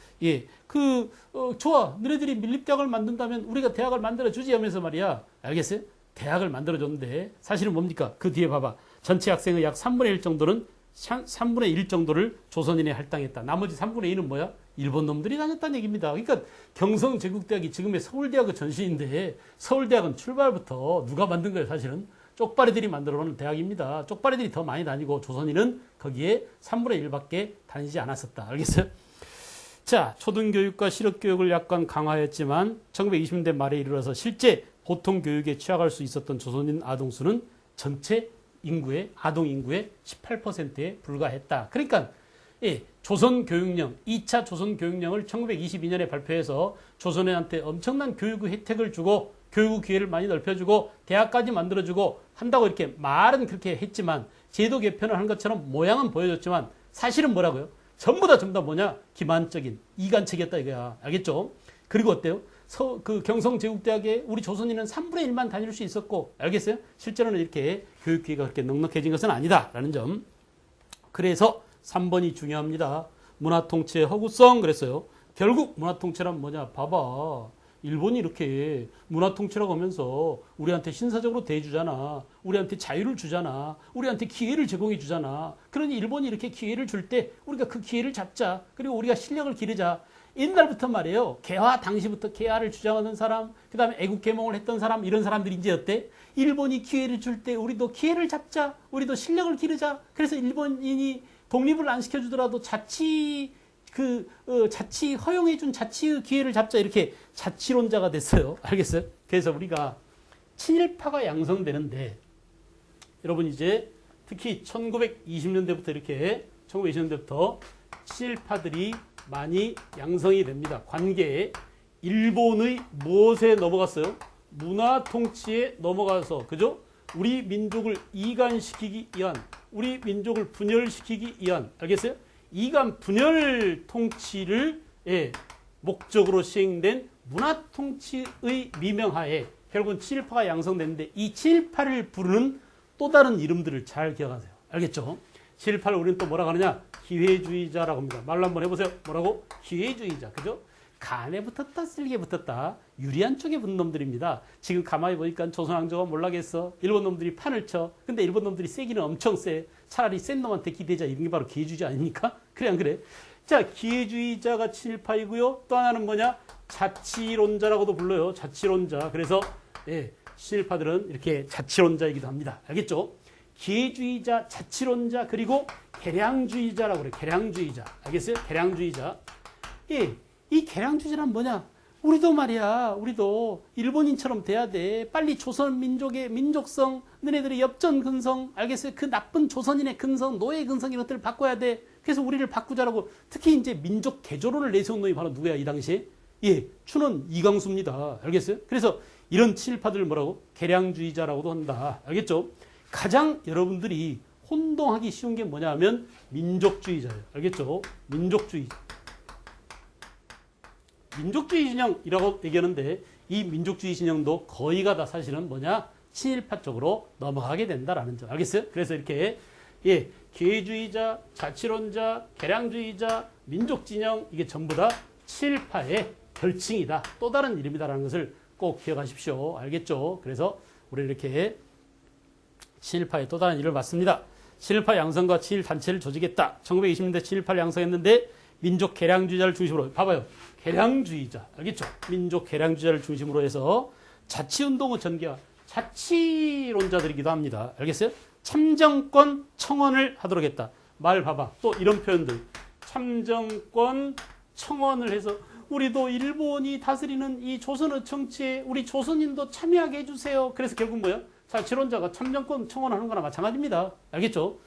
좋아. 너네들이 밀립대학을 만든다면 우리가 대학을 만들어주지 하면서 말이야. 알겠어요? 대학을 만들어줬는데 사실은 뭡니까? 그 뒤에 봐봐. 전체 학생의 약 3분의 1 정도는 3분의 1 정도를 조선인에 할당했다. 나머지 3분의 2는 뭐야? 일본 놈들이 다녔다는 얘기입니다. 그러니까 경성제국대학이 지금의 서울대학의 전신인데 서울대학은 출발부터 누가 만든 거예요? 사실은 쪽발이들이 만들어 놓은 대학입니다. 쪽발이들이 더 많이 다니고 조선인은 거기에 3분의 1밖에 다니지 않았었다. 알겠어요? 자, 초등교육과 실업교육을 약간 강화했지만 1920년대 말에 이르러서 실제 보통 교육에 취약할 수 있었던 조선인 아동수는 전체 인구의, 아동 인구의 18%에 불과했다. 그러니까 조선교육령, 2차 조선교육령을 1922년에 발표해서 조선인한테 엄청난 교육의 혜택을 주고 교육 기회를 많이 넓혀주고 대학까지 만들어주고 한다고 이렇게 말은 그렇게 했지만 제도 개편을 한 것처럼 모양은 보여줬지만 사실은 뭐라고요? 전부 다 뭐냐? 기만적인 이간책이었다 이거야. 알겠죠? 그리고 어때요? 경성제국대학에 우리 조선인은 3분의 1만 다닐 수 있었고, 알겠어요? 실제로는 이렇게 교육 기회가 그렇게 넉넉해진 것은 아니다라는 점. 그래서 3번이 중요합니다. 문화통치의 허구성 그랬어요. 결국 문화통치란 뭐냐? 봐봐. 일본이 이렇게 문화통치라고 하면서 우리한테 신사적으로 대해주잖아. 우리한테 자유를 주잖아. 우리한테 기회를 제공해 주잖아. 그러니 일본이 이렇게 기회를 줄 때 우리가 그 기회를 잡자. 그리고 우리가 실력을 기르자. 옛날부터 말이에요. 개화 당시부터 개화를 주장하는 사람, 그 다음에 애국개몽을 했던 사람, 이런 사람들이 이제 어때? 일본이 기회를 줄 때 우리도 기회를 잡자. 우리도 실력을 기르자. 그래서 일본인이 독립을 안 시켜주더라도 자치 허용해준 자치의 기회를 잡자. 이렇게 자치론자가 됐어요. 알겠어요? 그래서 우리가 친일파가 양성되는데, 여러분 이제 특히 1920년대부터 이렇게, 1920년대부터 친일파들이 많이 양성이 됩니다. 관계에 일본의 무엇에 넘어갔어요? 문화 통치에 넘어가서, 그죠? 우리 민족을 이간시키기 위한, 우리 민족을 분열시키기 위한, 알겠어요? 이간 분열 통치를 목적으로 시행된 문화 통치의 미명하에 결국은 친일파가 양성됐는데 이 친일파를 부르는 또 다른 이름들을 잘 기억하세요. 알겠죠? 친일파를 우리는 또 뭐라고 하느냐? 기회주의자라고 합니다. 말로 한번 해보세요. 뭐라고? 기회주의자. 그죠? 간에 붙었다 쓸개 붙었다 유리한 쪽에 붙는 놈들입니다. 지금 가만히 보니까 조선 왕조가 몰락했어. 일본 놈들이 판을 쳐. 근데 일본 놈들이 세기는 엄청 세. 차라리 센 놈한테 기대자. 이런 게 바로 기회주의자 아닙니까? 그래 안 그래? 자, 기회주의자가 친일파이고요. 또 하나는 뭐냐? 자치론자라고도 불러요. 자치론자. 그래서 예, 친일파들은 이렇게 자치론자이기도 합니다. 알겠죠? 기회주의자, 자치론자, 그리고 개량주의자라고 그래요. 개량주의자. 알겠어요? 개량주의자. 예, 이 개량주의자란 뭐냐? 우리도 말이야. 우리도 일본인처럼 돼야 돼. 빨리 조선 민족의 민족성, 너네들의 엽전 근성, 알겠어요? 그 나쁜 조선인의 근성, 노예 근성 이런 것들을 바꿔야 돼. 그래서 우리를 바꾸자라고. 특히 이제 민족 개조론을 내세운 놈이 바로 누구야, 이 당시에? 예, 춘원 이광수입니다. 알겠어요? 그래서 이런 친일파들을 뭐라고? 개량주의자라고도 한다. 알겠죠? 가장 여러분들이 혼동하기 쉬운 게 뭐냐 하면 민족주의자예요. 알겠죠? 민족주의자. 민족주의 진영이라고 얘기하는데 이 민족주의 진영도 거의가 다 사실은 뭐냐? 친일파 쪽으로 넘어가게 된다라는 점. 알겠어요? 그래서 이렇게 예, 기회주의자, 자치론자, 개량주의자, 민족진영 이게 전부 다 친일파의 별칭이다. 또 다른 이름이다라는 것을 꼭 기억하십시오. 알겠죠? 그래서 우리 이렇게 친일파의 또 다른 이름을 봤습니다. 친일파 양성과 친일 단체를 조직했다. 1920년대 친일파를 양성했는데 민족 개량주의자를 중심으로 봐봐요. 개량주의자. 알겠죠? 민족 개량주의자를 중심으로 해서 자치운동의 전개와 자치론자들이기도 합니다. 알겠어요? 참정권 청원을 하도록 했다. 말 봐봐. 또 이런 표현들. 참정권 청원을 해서 우리도 일본이 다스리는 이 조선의 정치에 우리 조선인도 참여하게 해주세요. 그래서 결국 뭐야? 자치론자가 참정권 청원하는 거나 마찬가지입니다. 알겠죠?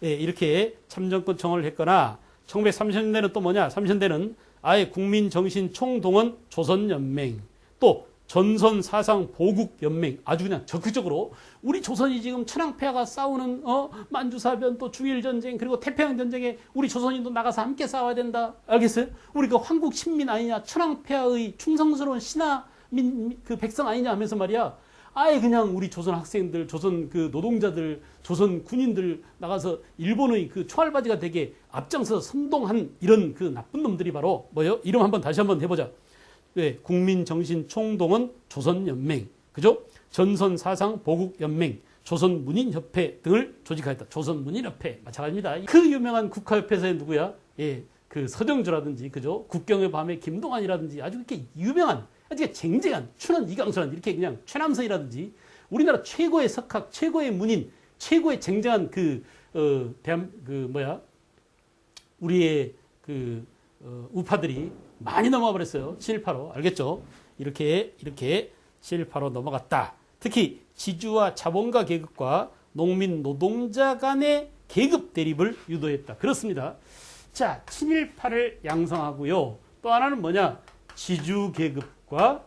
예, 이렇게 참정권 청원을 했거나 1930년대는 또 뭐냐? 30년대는 아예 국민정신 총동원 조선연맹 또 전선사상보국연맹 아주 그냥 적극적으로 우리 조선이 지금 천황폐하가 싸우는 만주사변 또 중일전쟁 그리고 태평양전쟁에 우리 조선인도 나가서 함께 싸워야 된다. 알겠어요? 우리가 황국 신민 아니냐 천황폐하의 충성스러운 신하 그 백성 아니냐 하면서 말이야. 아예 그냥 우리 조선 학생들, 조선 그 노동자들, 조선 군인들 나가서 일본의 그 총알바지가 되게 앞장서 선동한 이런 그 나쁜 놈들이 바로 뭐예요? 이름 한번 다시 한번 해보자. 네, 국민정신총동원 조선연맹, 그죠? 전선사상보국연맹, 조선문인협회 등을 조직하였다. 조선문인협회 마찬가지입니다. 그 유명한 국가협회사의 누구야? 예, 그 서정주라든지, 그죠? 국경의 밤에 김동완이라든지 아주 이렇게 유명한 아주 쟁쟁한 춘원 이광수라든지 이렇게 그냥 최남서이라든지 우리나라 최고의 석학, 최고의 문인, 최고의 쟁쟁한 우리의 우파들이 많이 넘어가 버렸어요. 친일파로. 알겠죠? 이렇게 친일파로 넘어갔다. 특히 지주와 자본가 계급과 농민 노동자 간의 계급 대립을 유도했다. 그렇습니다. 자, 친일파를 양성하고요. 또 하나는 뭐냐? 지주 계급과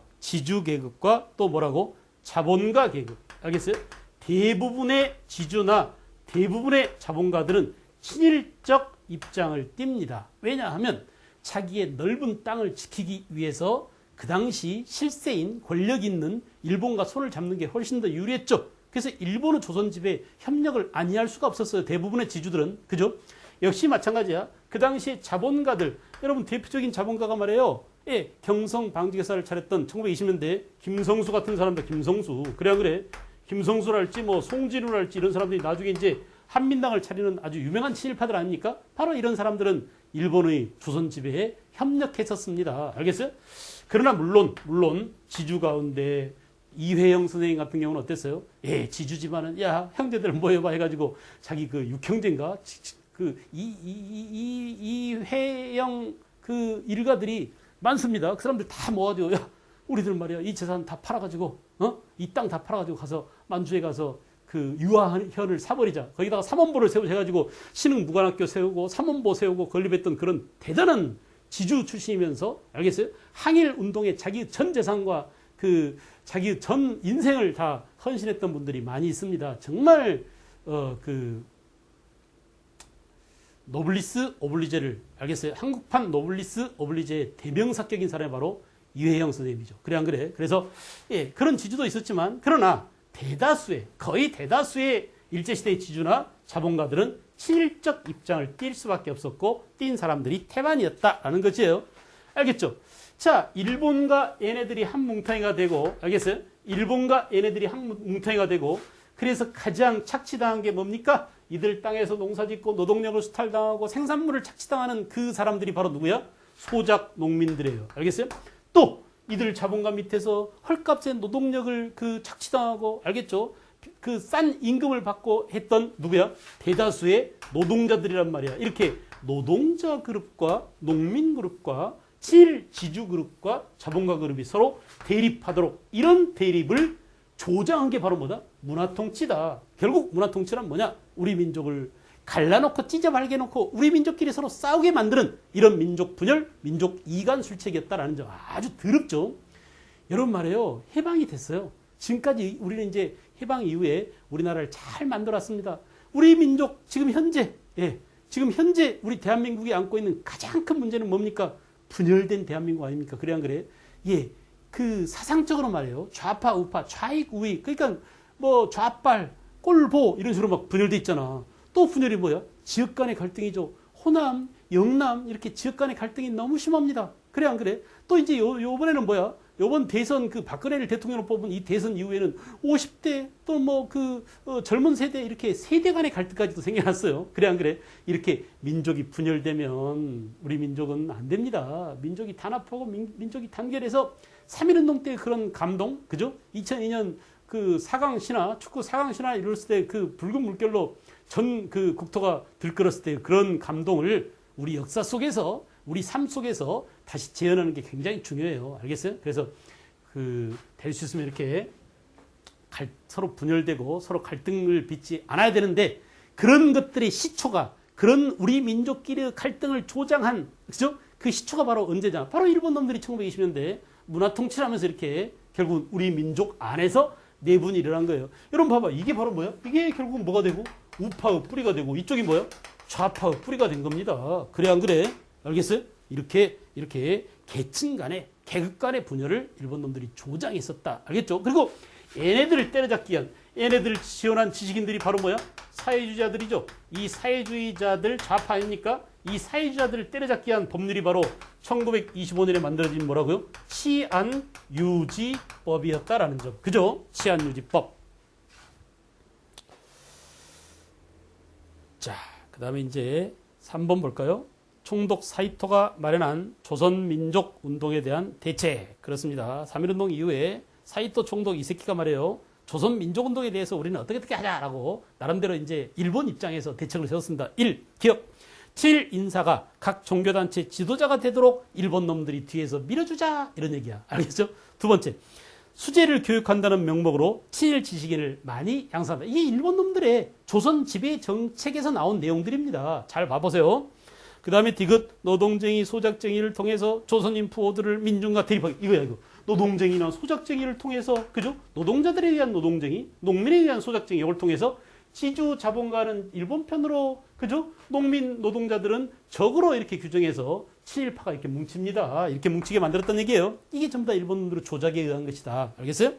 또 뭐라고? 자본가 계급. 알겠어요? 대부분의 지주나 대부분의 자본가들은 친일적 입장을 띱니다. 왜냐하면 자기의 넓은 땅을 지키기 위해서 그 당시 실세인 권력 있는 일본과 손을 잡는 게 훨씬 더 유리했죠. 그래서 일본의 조선 지배에 협력을 아니할 수가 없었어요. 대부분의 지주들은. 그죠? 역시 마찬가지야. 그 당시에 자본가들, 여러분 대표적인 자본가가 말이에요. 예, 경성 방직회사를 차렸던 1920년대 김성수 같은 사람들, 김성수. 그래, 그래. 김성수랄지 뭐 송진우랄지 이런 사람들이 나중에 이제 한민당을 차리는 아주 유명한 친일파들 아닙니까? 바로 이런 사람들은 일본의 조선 지배에 협력했었습니다. 알겠어요? 그러나 물론 지주 가운데 이회영 선생님 같은 경우는 어땠어요? 예, 지주지만은 야 형제들 모여봐 해가지고 자기 그 육형제인가 그 이회영 그 일가들이 많습니다. 그 사람들 다 모아가지고 야 우리들 말이야 이 재산 다 팔아가지고 이 땅 다 팔아가지고 가서 만주에 가서 그 유아현을 사버리자. 거기다가 삼원보를 세워가지고 신흥무관학교 세우고 삼원보 세우고 건립했던 그런 대단한 지주 출신이면서 알겠어요? 항일 운동에 자기 전 재산과 그 자기 전 인생을 다 헌신했던 분들이 많이 있습니다. 정말 그 노블리스 오블리제를 알겠어요? 한국판 노블리스 오블리제의 대명사격인 사람이 바로 이회영 선생님이죠. 그래 안 그래? 그래서 예, 그런 지주도 있었지만 그러나 거의 대다수의 일제시대의 지주나 자본가들은 친일적 입장을 띌 수밖에 없었고 띈 사람들이 태반이었다라는 거지요. 알겠죠? 자, 일본과 얘네들이 한 뭉텅이가 되고, 알겠어요? 일본과 얘네들이 한 뭉텅이가 되고, 그래서 가장 착취당한 게 뭡니까? 이들 땅에서 농사짓고 노동력을 수탈당하고 생산물을 착취당하는 그 사람들이 바로 누구야? 소작 농민들이에요. 알겠어요? 또 이들 자본가 밑에서 헐값의 노동력을 그 착취당하고, 알겠죠? 그 싼 임금을 받고 했던 누구야? 대다수의 노동자들이란 말이야. 이렇게 노동자 그룹과 농민 그룹과 친일지주 그룹과 자본가 그룹이 서로 대립하도록, 이런 대립을 조장한 게 바로 뭐다? 문화통치다. 결국 문화통치란 뭐냐? 우리 민족을 갈라놓고 찢어발개놓고 우리 민족끼리 서로 싸우게 만드는 이런 민족 분열, 민족 이간 술책이었다라는 점 아주 더럽죠. 여러분 말이에요. 해방이 됐어요. 지금까지 우리는 이제 해방 이후에 우리나라를 잘 만들었습니다. 우리 민족 지금 현재, 지금 현재 우리 대한민국이 안고 있는 가장 큰 문제는 뭡니까? 분열된 대한민국 아닙니까? 그래 안 그래? 그 사상적으로 말이에요. 좌파, 우파, 좌익, 우익. 그러니까 뭐 좌빨, 꼴보 이런 식으로 막 분열돼 있잖아. 또 분열이 뭐야? 지역 간의 갈등이죠. 호남, 영남 이렇게 지역 간의 갈등이 너무 심합니다. 그래 안 그래? 또 이제 요번에는 뭐야? 요번 대선 그 박근혜를 대통령으로 뽑은 이 대선 이후에는 50대 또 뭐 젊은 세대 이렇게 세대 간의 갈등까지도 생겨났어요. 그래 안 그래? 이렇게 민족이 분열되면 우리 민족은 안 됩니다. 민족이 단합하고 민족이 단결해서 3.1운동 때 그런 감동, 그죠? 2002년 그 사강신화, 축구 사강신화 이랬을 때 그 붉은 물결로 전 그 국토가 들끓었을 때 그런 감동을 우리 역사 속에서, 우리 삶 속에서 다시 재현하는 게 굉장히 중요해요. 알겠어요? 그래서 될 수 있으면 이렇게 서로 분열되고 서로 갈등을 빚지 않아야 되는데, 그런 것들의 시초가, 그런 우리 민족끼리의 갈등을 조장한, 그죠? 그 시초가 바로 언제냐? 바로 일본 놈들이 1920년대 문화 통치를 하면서 이렇게 결국 우리 민족 안에서 내분이 일어난 거예요. 여러분 봐봐. 이게 바로 뭐야? 이게 결국은 뭐가 되고? 우파의 뿌리가 되고, 이쪽이 뭐야? 좌파의 뿌리가 된 겁니다. 그래 안 그래? 알겠어요? 이렇게 계층 간의, 계급 간의 분열을 일본 놈들이 조장했었다. 알겠죠? 그리고 얘네들을 때려잡기 위한, 얘네들을 지원한 지식인들이 바로 뭐야? 사회주의자들이죠. 이 사회주의자들 좌파 아닙니까? 이 사회주의자들을 때려잡기 위한 법률이 바로 1925년에 만들어진 뭐라고요? 치안유지법이었다라는 점. 그죠? 치안유지법. 자, 그 다음에 이제 3번 볼까요? 총독 사이토가 마련한 조선민족운동에 대한 대책. 그렇습니다. 3.1운동 이후에 사이토 총독 이 새끼가 말해요. 조선민족운동에 대해서 우리는 어떻게 하자라고 나름대로 이제 일본 입장에서 대책을 세웠습니다. 1. 기업. 7. 인사가 각 종교단체 지도자가 되도록 일본 놈들이 뒤에서 밀어주자. 이런 얘기야. 알겠죠? 두 번째. 수재를 교육한다는 명목으로 친일 지식인을 많이 양성한다. 이게 일본 놈들의 조선 지배 정책에서 나온 내용들입니다. 잘 봐보세요. 그 다음에 디귿. 노동쟁이 소작쟁이를 통해서 조선인 부호들을 민중과 대립하기. 이거야 이거. 노동쟁이나 소작쟁이를 통해서, 그죠? 노동자들에 의한 노동쟁이, 농민에 의한 소작쟁이, 이걸 통해서 지주 자본가는 일본 편으로, 그죠? 농민 노동자들은 적으로 이렇게 규정해서 친일파가 이렇게 뭉칩니다. 이렇게 뭉치게 만들었던 얘기예요. 이게 전부 다 일본으로 조작에 의한 것이다. 알겠어요?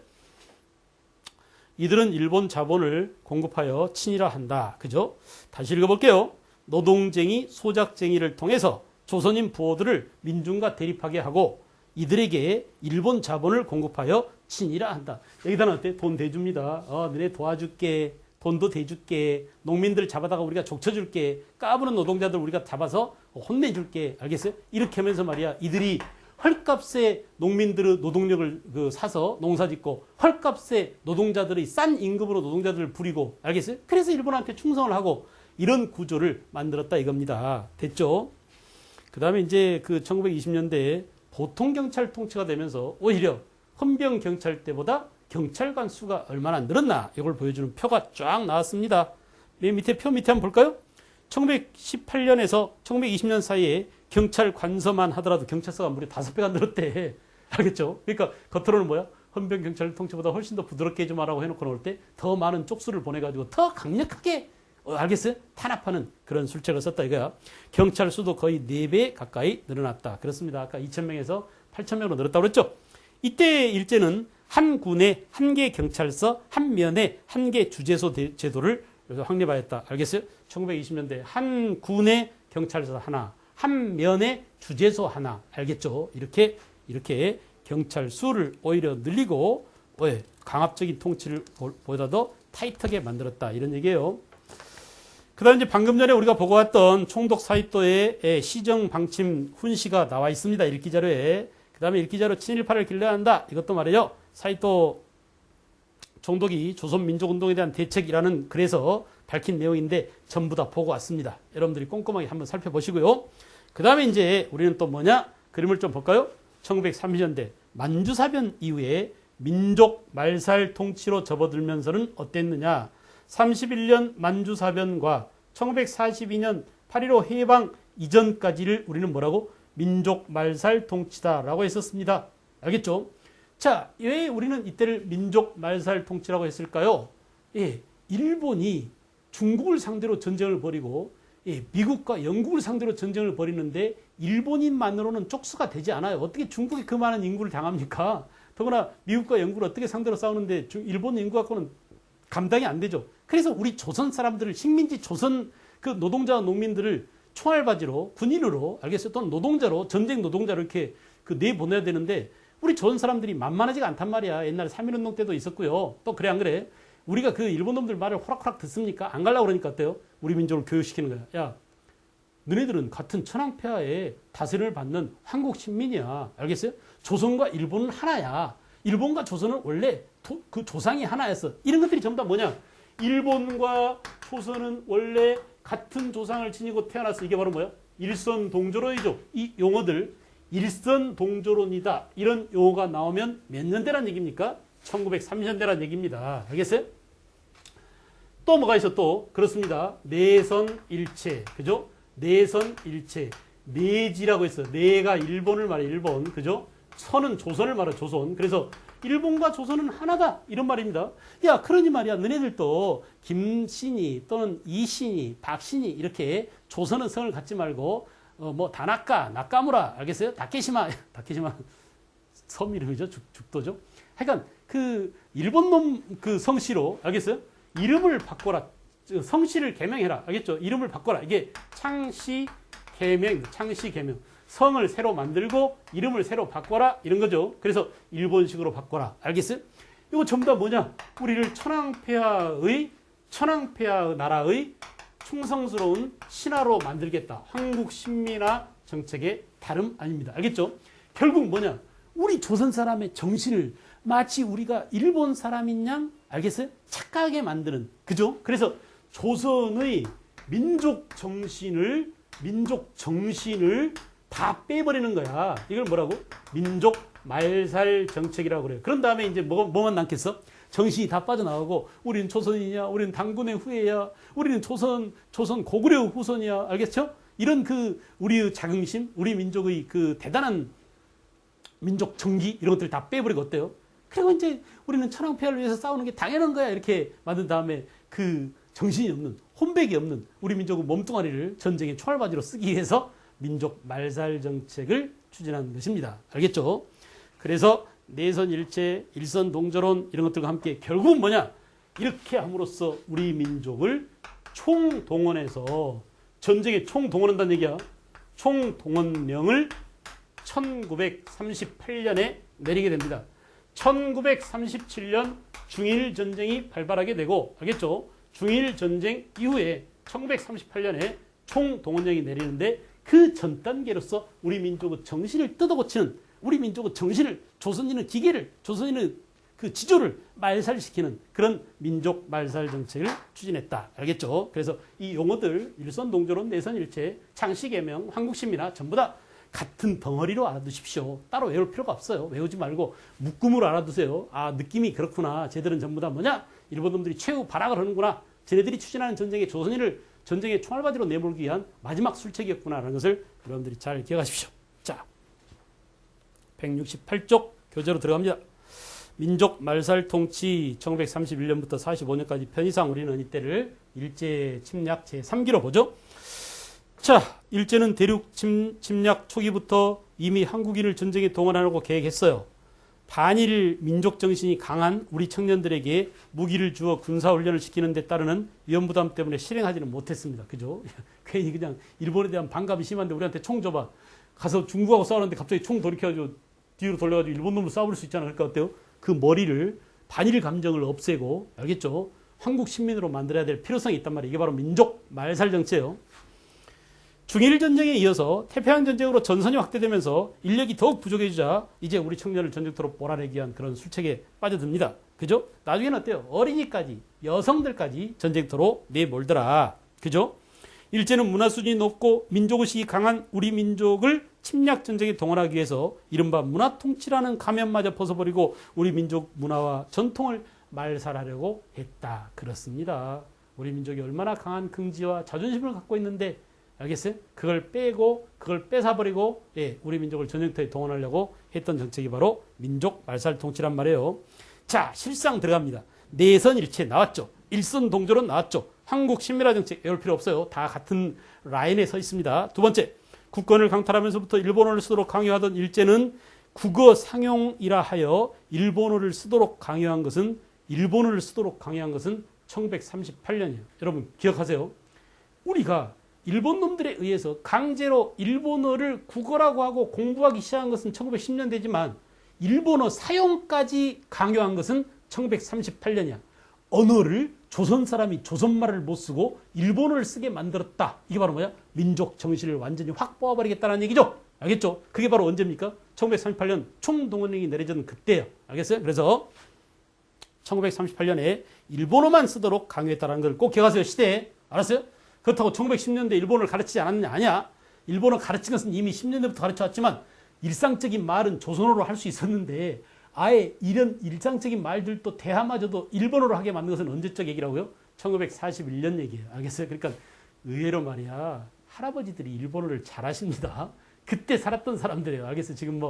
이들은 일본 자본을 공급하여 친일화한다. 그죠? 다시 읽어볼게요. 노동쟁이, 소작쟁이를 통해서 조선인 부호들을 민중과 대립하게 하고 이들에게 일본 자본을 공급하여 친일화한다. 여기다는 어때? 돈 대줍니다. 너네 도와줄게. 돈도 대줄게. 농민들 잡아다가 우리가 족쳐줄게. 까부는 노동자들 우리가 잡아서 혼내줄게. 알겠어요? 이렇게 하면서 말이야. 이들이 헐값에 농민들의 노동력을 사서 농사짓고 헐값에 노동자들의 싼 임금으로 노동자들을 부리고, 알겠어요? 그래서 일본한테 충성을 하고 이런 구조를 만들었다 이겁니다. 됐죠? 그 다음에 이제 1920년대에 보통경찰 통치가 되면서 오히려 헌병경찰 때보다 경찰관 수가 얼마나 늘었나 이걸 보여주는 표가 쫙 나왔습니다. 맨 밑에 표 밑에 한번 볼까요? 1918년에서 1920년 사이에 경찰 관서만 하더라도 경찰서가 무려 5배가 늘었대. 알겠죠? 그러니까 겉으로는 뭐야? 헌병경찰 통치보다 훨씬 더 부드럽게 해주마라고 해놓고 나올 때 더 많은 쪽수를 보내가지고 더 강력하게 알겠어요? 탄압하는 그런 술책을 썼다 이거야. 경찰 수도 거의 4배 가까이 늘어났다. 그렇습니다. 아까 2,000명에서 8,000명으로 늘었다고 그랬죠? 이때 일제는 한 군에 한 개 경찰서, 한 면에 한 개 주재소 제도를 확립하였다. 알겠어요? 1920년대 한 군에 경찰서 하나, 한 면에 주재소 하나. 알겠죠? 이렇게 이렇게 경찰 수를 오히려 늘리고 왜 강압적인 통치를 보다도 타이트하게 만들었다 이런 얘기예요. 그다음 이제 방금 전에 우리가 보고 왔던 총독 사이토의 시정 방침 훈시가 나와 있습니다. 일기자료에. 그다음에 일기자료 친일파를 길러야 한다. 이것도 말이에요. 사이토 총독이 조선민족운동에 대한 대책이라는 글에서 밝힌 내용인데 전부 다 보고 왔습니다. 여러분들이 꼼꼼하게 한번 살펴보시고요. 그 다음에 이제 우리는 또 뭐냐? 그림을 좀 볼까요? 1930년대 만주사변 이후에 민족 말살 통치로 접어들면서는 어땠느냐? 31년 만주사변과 1942년 8.15 해방 이전까지를 우리는 뭐라고? 민족 말살 통치다라고 했었습니다. 알겠죠? 자, 왜 우리는 이때를 민족 말살 통치라고 했을까요? 예, 일본이 중국을 상대로 전쟁을 벌이고 예, 미국과 영국을 상대로 전쟁을 벌이는데 일본인만으로는 쪽수가 되지 않아요. 어떻게 중국이 그 많은 인구를 당합니까? 더구나 미국과 영국을 어떻게 상대로 싸우는데 일본 인구 갖고는 감당이 안 되죠. 그래서 우리 조선 사람들을 식민지 조선 그 노동자와 농민들을 총알바지로 군인으로 알겠어요? 또는 노동자로 전쟁 노동자로 이렇게 그 내보내야 되는데 우리 조선 사람들이 만만하지가 않단 말이야. 옛날에 3.1운동 때도 있었고요. 또 그래 안 그래? 우리가 그 일본 놈들 말을 호락호락 듣습니까? 안 가려고 그러니까 어때요? 우리 민족을 교육시키는 거야. 야, 너네들은 같은 천황폐하의 다스림을 받는 한국 식민이야. 알겠어요? 조선과 일본은 하나야. 일본과 조선은 원래 그 조상이 하나였어. 이런 것들이 전부 다 뭐냐? 일본과 조선은 원래 같은 조상을 지니고 태어났어. 이게 바로 뭐야? 일선동조론이죠. 이 용어들 일선동조론이다. 이런 용어가 나오면 몇 년대란 얘기입니까? 1930년대란 얘기입니다. 알겠어요? 또 뭐가 있어 또? 그렇습니다. 내선일체. 그죠? 내선일체. 내지라고 했어. 내가 일본을 말해. 일본. 그죠? 선은 조선을 말해. 조선. 그래서 일본과 조선은 하나다. 이런 말입니다. 야, 그러니 말이야. 너네들도 김신이 또는 이신이, 박신이 이렇게 조선은 성을 갖지 말고 뭐 다나카, 나카무라 알겠어요? 다케시마 섬 이름이죠. 죽도죠. 하여간 그 일본 놈 그 성씨로 알겠어요? 이름을 바꿔라. 성씨를 개명해라. 알겠죠? 이름을 바꿔라. 이게 창씨 개명, 창씨 개명. 성을 새로 만들고 이름을 새로 바꿔라. 이런 거죠. 그래서 일본식으로 바꿔라. 알겠어요? 이거 전부 다 뭐냐? 우리를 천황폐하의 나라의 충성스러운 신하로 만들겠다. 한국 신민화 정책의 다름 아닙니다. 알겠죠? 결국 뭐냐? 우리 조선 사람의 정신을 마치 우리가 일본 사람인 양 알겠어요? 착각하게 만드는 그죠? 그래서 조선의 민족 정신을 다 빼버리는 거야. 이걸 뭐라고? 민족 말살 정책이라고 그래요. 그런 다음에 이제 뭐만 남겠어? 정신이 다 빠져나가고 우리는 조선이냐? 우리는 당군의 후예야? 우리는 조선 고구려의 후손이야? 알겠죠? 이런 그 우리의 자긍심, 우리 민족의 그 대단한 민족 정기 이런 것들 다 빼버리고 어때요? 그리고 이제 우리는 천황폐하를 위해서 싸우는 게 당연한 거야. 이렇게 만든 다음에 그 정신이 없는 혼백이 없는 우리 민족의 몸뚱아리를 전쟁의 총알바지로 쓰기 위해서 민족 말살 정책을 추진한 것입니다. 알겠죠? 그래서 내선일체, 일선동조론 이런 것들과 함께 결국은 뭐냐? 이렇게 함으로써 우리 민족을 총동원해서 전쟁에 총동원한다는 얘기야. 총동원령을 1938년에 내리게 됩니다. 1937년 중일전쟁이 발발하게 되고 알겠죠? 중일전쟁 이후에 1938년에 총동원령이 내리는데 그 전 단계로서 우리 민족의 정신을 뜯어고치는 우리 민족의 정신을 조선인의 기계를 조선인의 그 지조를 말살시키는 그런 민족 말살 정책을 추진했다. 알겠죠? 그래서 이 용어들 일선동조론, 내선일체, 창씨개명, 한국신민화 전부 다 같은 덩어리로 알아두십시오. 따로 외울 필요가 없어요. 외우지 말고 묶음으로 알아두세요. 아, 느낌이 그렇구나. 쟤들은 전부 다 뭐냐? 일본 놈들이 최후 발악을 하는구나. 쟤네들이 추진하는 전쟁에 조선인을 전쟁의 총알바지로 내몰기 위한 마지막 술책이었구나라는 것을 여러분들이 잘 기억하십시오. 자, 168쪽 교재로 들어갑니다. 민족 말살 통치 1931년부터 45년까지 편의상 우리는 이때를 일제 침략 제3기로 보죠. 자, 일제는 대륙 침략 초기부터 이미 한국인을 전쟁에 동원하려고 계획했어요. 반일 민족 정신이 강한 우리 청년들에게 무기를 주어 군사훈련을 시키는 데 따르는 위험부담 때문에 실행하지는 못했습니다. 그죠? 괜히 그냥 일본에 대한 반감이 심한데 우리한테 총 줘봐. 가서 중국하고 싸우는데 갑자기 총 돌이켜가지고 뒤로 돌려가지고 일본 놈을 쏴버릴 수 있잖아. 그러니까 어때요? 그 머리를 반일 감정을 없애고 알겠죠? 한국 시민으로 만들어야 될 필요성이 있단 말이에요. 이게 바로 민족 말살 정치예요. 중일 전쟁에 이어서 태평양 전쟁으로 전선이 확대되면서 인력이 더욱 부족해지자 이제 우리 청년을 전쟁터로 몰아내기 위한 그런 술책에 빠져듭니다. 그죠? 나중에는 어때요? 어린이까지, 여성들까지 전쟁터로 내몰더라. 그죠? 일제는 문화 수준이 높고 민족의식이 강한 우리 민족을 침략 전쟁에 동원하기 위해서 이른바 문화 통치라는 가면마저 벗어버리고 우리 민족 문화와 전통을 말살하려고 했다. 그렇습니다. 우리 민족이 얼마나 강한 긍지와 자존심을 갖고 있는데 알겠어요? 그걸 빼고 그걸 뺏어버리고 우리 민족을 전쟁터에 동원하려고 했던 정책이 바로 민족 말살 통치란 말이에요. 자, 실상 들어갑니다. 내선 일체 나왔죠. 일선 동조론 나왔죠. 한국 신민화 정책 외울 필요 없어요. 다 같은 라인에 서 있습니다. 두 번째, 국권을 강탈하면서부터 일본어를 쓰도록 강요하던 일제는 국어 상용이라 하여 일본어를 쓰도록 강요한 것은 1938년이에요. 여러분 기억하세요. 우리가 일본 놈들에 의해서 강제로 일본어를 국어라고 하고 공부하기 시작한 것은 1910년대지만 일본어 사용까지 강요한 것은 1938년이야. 언어를 조선 사람이 조선말을 못 쓰고 일본어를 쓰게 만들었다. 이게 바로 뭐야? 민족 정신을 완전히 확 뽑아버리겠다는 얘기죠. 알겠죠? 그게 바로 언제입니까? 1938년 총동원령이 내려진 그때예요. 알겠어요? 그래서 1938년에 일본어만 쓰도록 강요했다는 걸 꼭 기억하세요. 시대에. 알았어요? 그렇다고 1910년대 일본어를 가르치지 않았느냐? 아니야. 일본어 가르친 것은 이미 10년대부터 가르쳐왔지만 일상적인 말은 조선어로 할 수 있었는데 아예 이런 일상적인 말들도 대화마저도 일본어로 하게 만든 것은 언제적 얘기라고요? 1941년 얘기예요. 알겠어요? 그러니까 의외로 말이야. 할아버지들이 일본어를 잘하십니다. 그때 살았던 사람들이에요. 알겠어요? 지금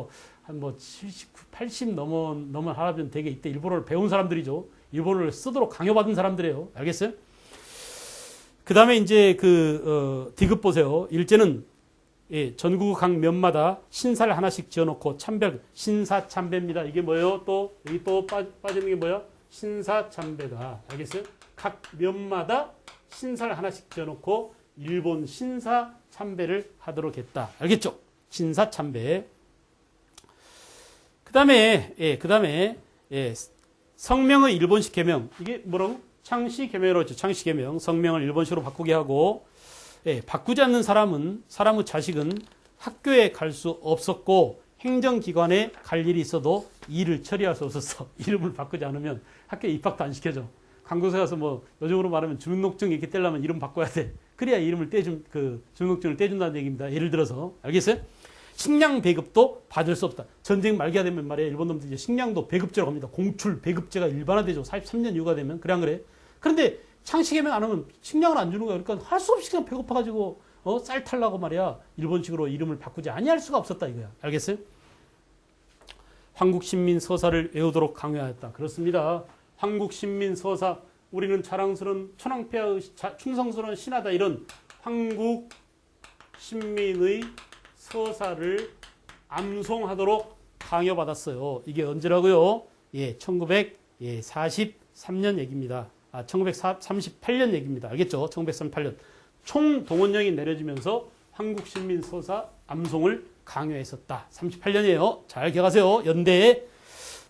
한 70, 80 넘은 할아버지는 되게 이때 일본어를 배운 사람들이죠. 일본어를 쓰도록 강요받은 사람들이에요. 알겠어요? 그 다음에 이제 디귿 보세요. 일제는 전국 각 면마다 신사를 하나씩 지어놓고 참배, 신사참배입니다. 이게 뭐예요? 또 여기 또 빠지는 게 뭐야? 신사참배다. 알겠어요? 각 면마다 신사를 하나씩 지어놓고 일본 신사참배를 하도록 했다. 알겠죠? 신사참배. 그 다음에 성명의 일본식 개명. 이게 뭐라고? 창씨 개명이라고 했죠. 창씨 개명. 성명을 일본식으로 바꾸게 하고 바꾸지 않는 사람의 자식은 학교에 갈 수 없었고 행정기관에 갈 일이 있어도 일을 처리할 수 없었어. 이름을 바꾸지 않으면 학교에 입학도 안 시켜줘. 관공서에 가서 요즘으로 말하면 주민등록증 이렇게 떼려면 이름 바꿔야 돼. 그래야 이름을 주민등록증을 떼준다는 얘기입니다. 예를 들어서. 알겠어요? 식량 배급도 받을 수 없다. 전쟁 말기가 되면 말이에요. 일본 놈들이 이제 식량도 배급제로 합니다. 공출 배급제가 일반화되죠. 43년 이후가 되면. 그래 안 그래? 그런데 창씨 개명 안 하면 식량을 안 주는 거야. 그러니까 할 수 없이 그냥 배고파가지고 쌀 탈라고 말이야. 일본식으로 이름을 바꾸지 아니할 수가 없었다 이거야. 알겠어요? 한국신민 서사를 외우도록 강요하였다. 그렇습니다. 한국신민 서사, 우리는 자랑스러운 천황폐하의 충성스러운 신하다. 이런 한국신민의 서사를 암송하도록 강요받았어요. 이게 언제라고요? 1943년 얘기입니다. 1938년 얘기입니다. 알겠죠? 1938년. 총동원령이 내려지면서 한국신민서사 암송을 강요했었다. 38년이에요. 잘 기억하세요. 연대에.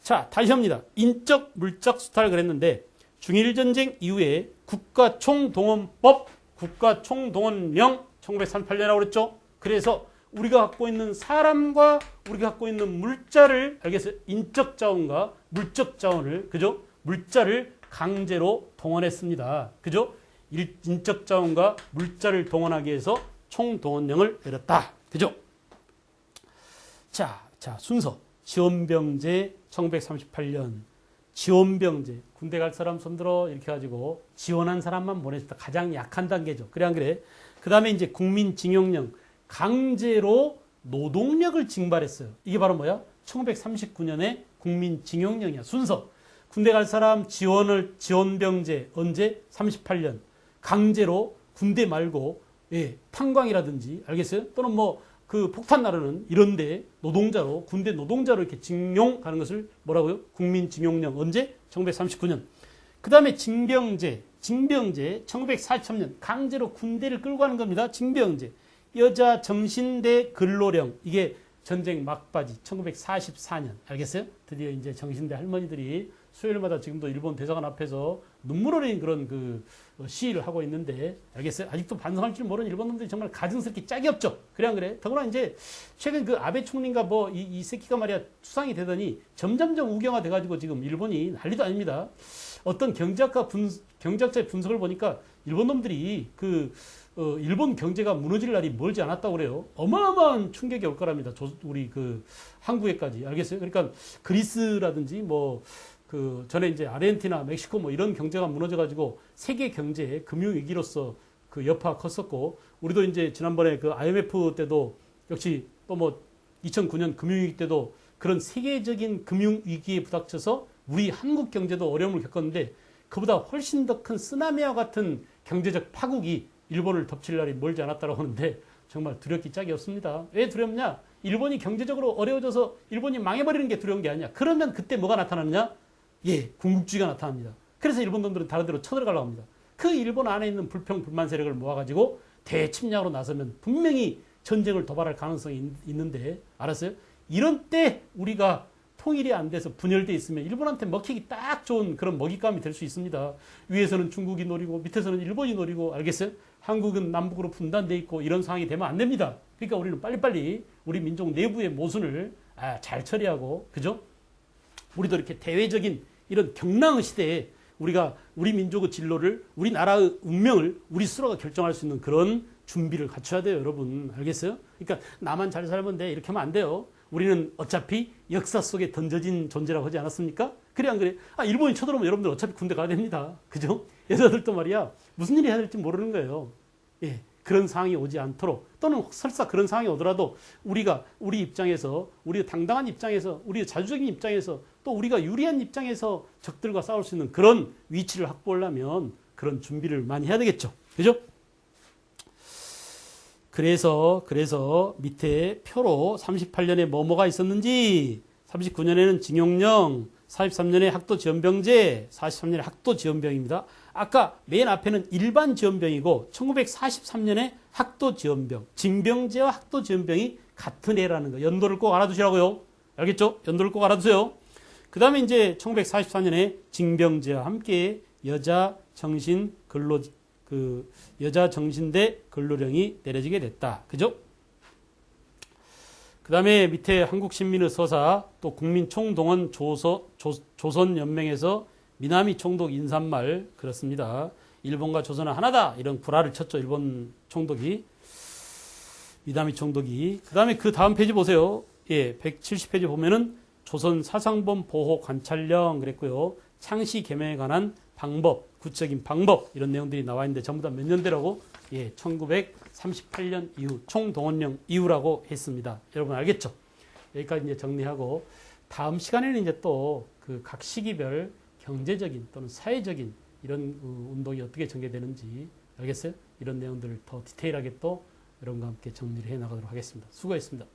자, 다시 합니다. 인적, 물적 수탈을 그랬는데 중일전쟁 이후에 국가총동원법, 국가총동원령 1938년이라고 그랬죠? 그래서 우리가 갖고 있는 사람과 우리가 갖고 있는 물자를, 알겠어요? 인적 자원과 물적 자원을, 그죠? 물자를 강제로 동원했습니다. 그죠? 인적 자원과 물자를 동원하기 위해서 총동원령을 내렸다. 그죠? 자, 순서. 지원병제 1938년. 지원병제. 군대 갈 사람 손들어. 이렇게 해가지고 지원한 사람만 보냈다. 가장 약한 단계죠. 그래, 안 그래? 그 다음에 이제 국민징용령. 강제로 노동력을 징발했어요. 이게 바로 뭐야? 1939년에 국민징용령이야. 순서. 군대 갈 사람 지원병제 언제? 38년. 강제로 군대 말고 탄광이라든지 알겠어요? 또는 폭탄 나르는 이런데 노동자로 군대 노동자로 이렇게 징용 가는 것을 뭐라고요? 국민징용령 언제? 1939년. 그 다음에 징병제 1943년 강제로 군대를 끌고 가는 겁니다. 징병제. 여자 정신대 근로령 이게 전쟁 막바지 1944년 알겠어요? 드디어 이제 정신대 할머니들이 수요일마다 지금도 일본 대사관 앞에서 눈물 흘린 그런 그 시위를 하고 있는데 알겠어요? 아직도 반성할 줄 모르는 일본 놈들이 정말 가증스럽게 짝이 없죠. 그래 안 그래? 더구나 이제 최근 그 아베 총리가 뭐 이 새끼가 말이야 수상이 되더니 점점점 우경화 돼가지고 지금 일본이 난리도 아닙니다. 어떤 경제학자의 분석을 보니까 일본 놈들이 일본 경제가 무너질 날이 멀지 않았다고 그래요. 어마어마한 충격이 올 거랍니다. 우리 그 한국에까지. 알겠어요? 그러니까 그리스라든지 뭐 전에 이제 아르헨티나, 멕시코 뭐 이런 경제가 무너져가지고 세계 경제의 금융위기로서 그 여파가 컸었고, 우리도 이제 지난번에 그 IMF 때도 역시 또 뭐 2009년 금융위기 때도 그런 세계적인 금융위기에 부닥쳐서 우리 한국 경제도 어려움을 겪었는데 그보다 훨씬 더 큰 쓰나미와 같은 경제적 파국이 일본을 덮칠 날이 멀지 않았다고 하는데 정말 두렵기 짝이 없습니다. 왜 두렵냐? 일본이 경제적으로 어려워져서 일본이 망해버리는 게 두려운 게 아니야. 그러면 그때 뭐가 나타나느냐? 예, 궁극주의가 나타납니다. 그래서 일본 놈들은 다른 데로 쳐들어가려고 합니다. 그 일본 안에 있는 불평, 불만 세력을 모아가지고 대침략으로 나서면 분명히 전쟁을 도발할 가능성이 있는데, 알았어요? 이런 때 우리가 통일이 안 돼서 분열돼 있으면 일본한테 먹히기 딱 좋은 그런 먹잇감이 될 수 있습니다. 위에서는 중국이 노리고 밑에서는 일본이 노리고, 알겠어요? 한국은 남북으로 분단돼 있고 이런 상황이 되면 안 됩니다. 그러니까 우리는 빨리빨리 우리 민족 내부의 모순을 잘 처리하고, 그죠? 우리도 이렇게 대외적인 이런 경랑의 시대에 우리가 우리 민족의 진로를, 우리나라의 운명을 우리 스스로가 결정할 수 있는 그런 준비를 갖춰야 돼요, 여러분. 알겠어요? 그러니까 나만 잘 살면 돼, 이렇게 하면 안 돼요. 우리는 어차피 역사 속에 던져진 존재라고 하지 않았습니까? 그래 안 그래? 일본이 쳐들어오면 여러분들 어차피 군대 가야 됩니다. 그죠? 여자들도 말이야 무슨 일이 해야 될지 모르는 거예요. 예, 그런 상황이 오지 않도록, 또는 설사 그런 상황이 오더라도 우리가 우리 입장에서, 우리 당당한 입장에서, 우리 자주적인 입장에서, 또 우리가 유리한 입장에서 적들과 싸울 수 있는 그런 위치를 확보하려면 그런 준비를 많이 해야 되겠죠. 그죠? 그래서 밑에 표로 38년에 뭐가 있었는지, 39년에는 징용령, 43년에 학도지원병제, 43년에 학도지원병입니다. 아까 맨 앞에는 일반지원병이고 1943년에 학도지원병, 징병제와 학도지원병이 같은 해라는 거. 연도를 꼭 알아두시라고요. 알겠죠? 연도를 꼭 알아두세요. 그 다음에 이제 1944년에 징병제와 함께 여자 정신대 근로령이 내려지게 됐다. 그죠? 그 다음에 밑에 한국신민의 서사, 또 국민총동원 조선연맹에서 미나미 총독 인사말, 그렇습니다. 일본과 조선은 하나다, 이런 구라를 쳤죠. 일본 총독이, 미나미 총독이. 그 다음에 그 다음 페이지 보세요. 예, 170페이지 보면은 조선 사상범 보호 관찰령 그랬고요. 창시 개명에 관한 방법, 구체적인 방법, 이런 내용들이 나와 있는데 전부 다 몇 년대라고? 예, 1938년 이후, 총동원령 이후라고 했습니다. 여러분 알겠죠? 여기까지 이제 정리하고, 다음 시간에는 이제 또 그 각 시기별 경제적인 또는 사회적인 이런 운동이 어떻게 전개되는지, 알겠어요? 이런 내용들을 더 디테일하게 또 여러분과 함께 정리를 해 나가도록 하겠습니다. 수고했습니다.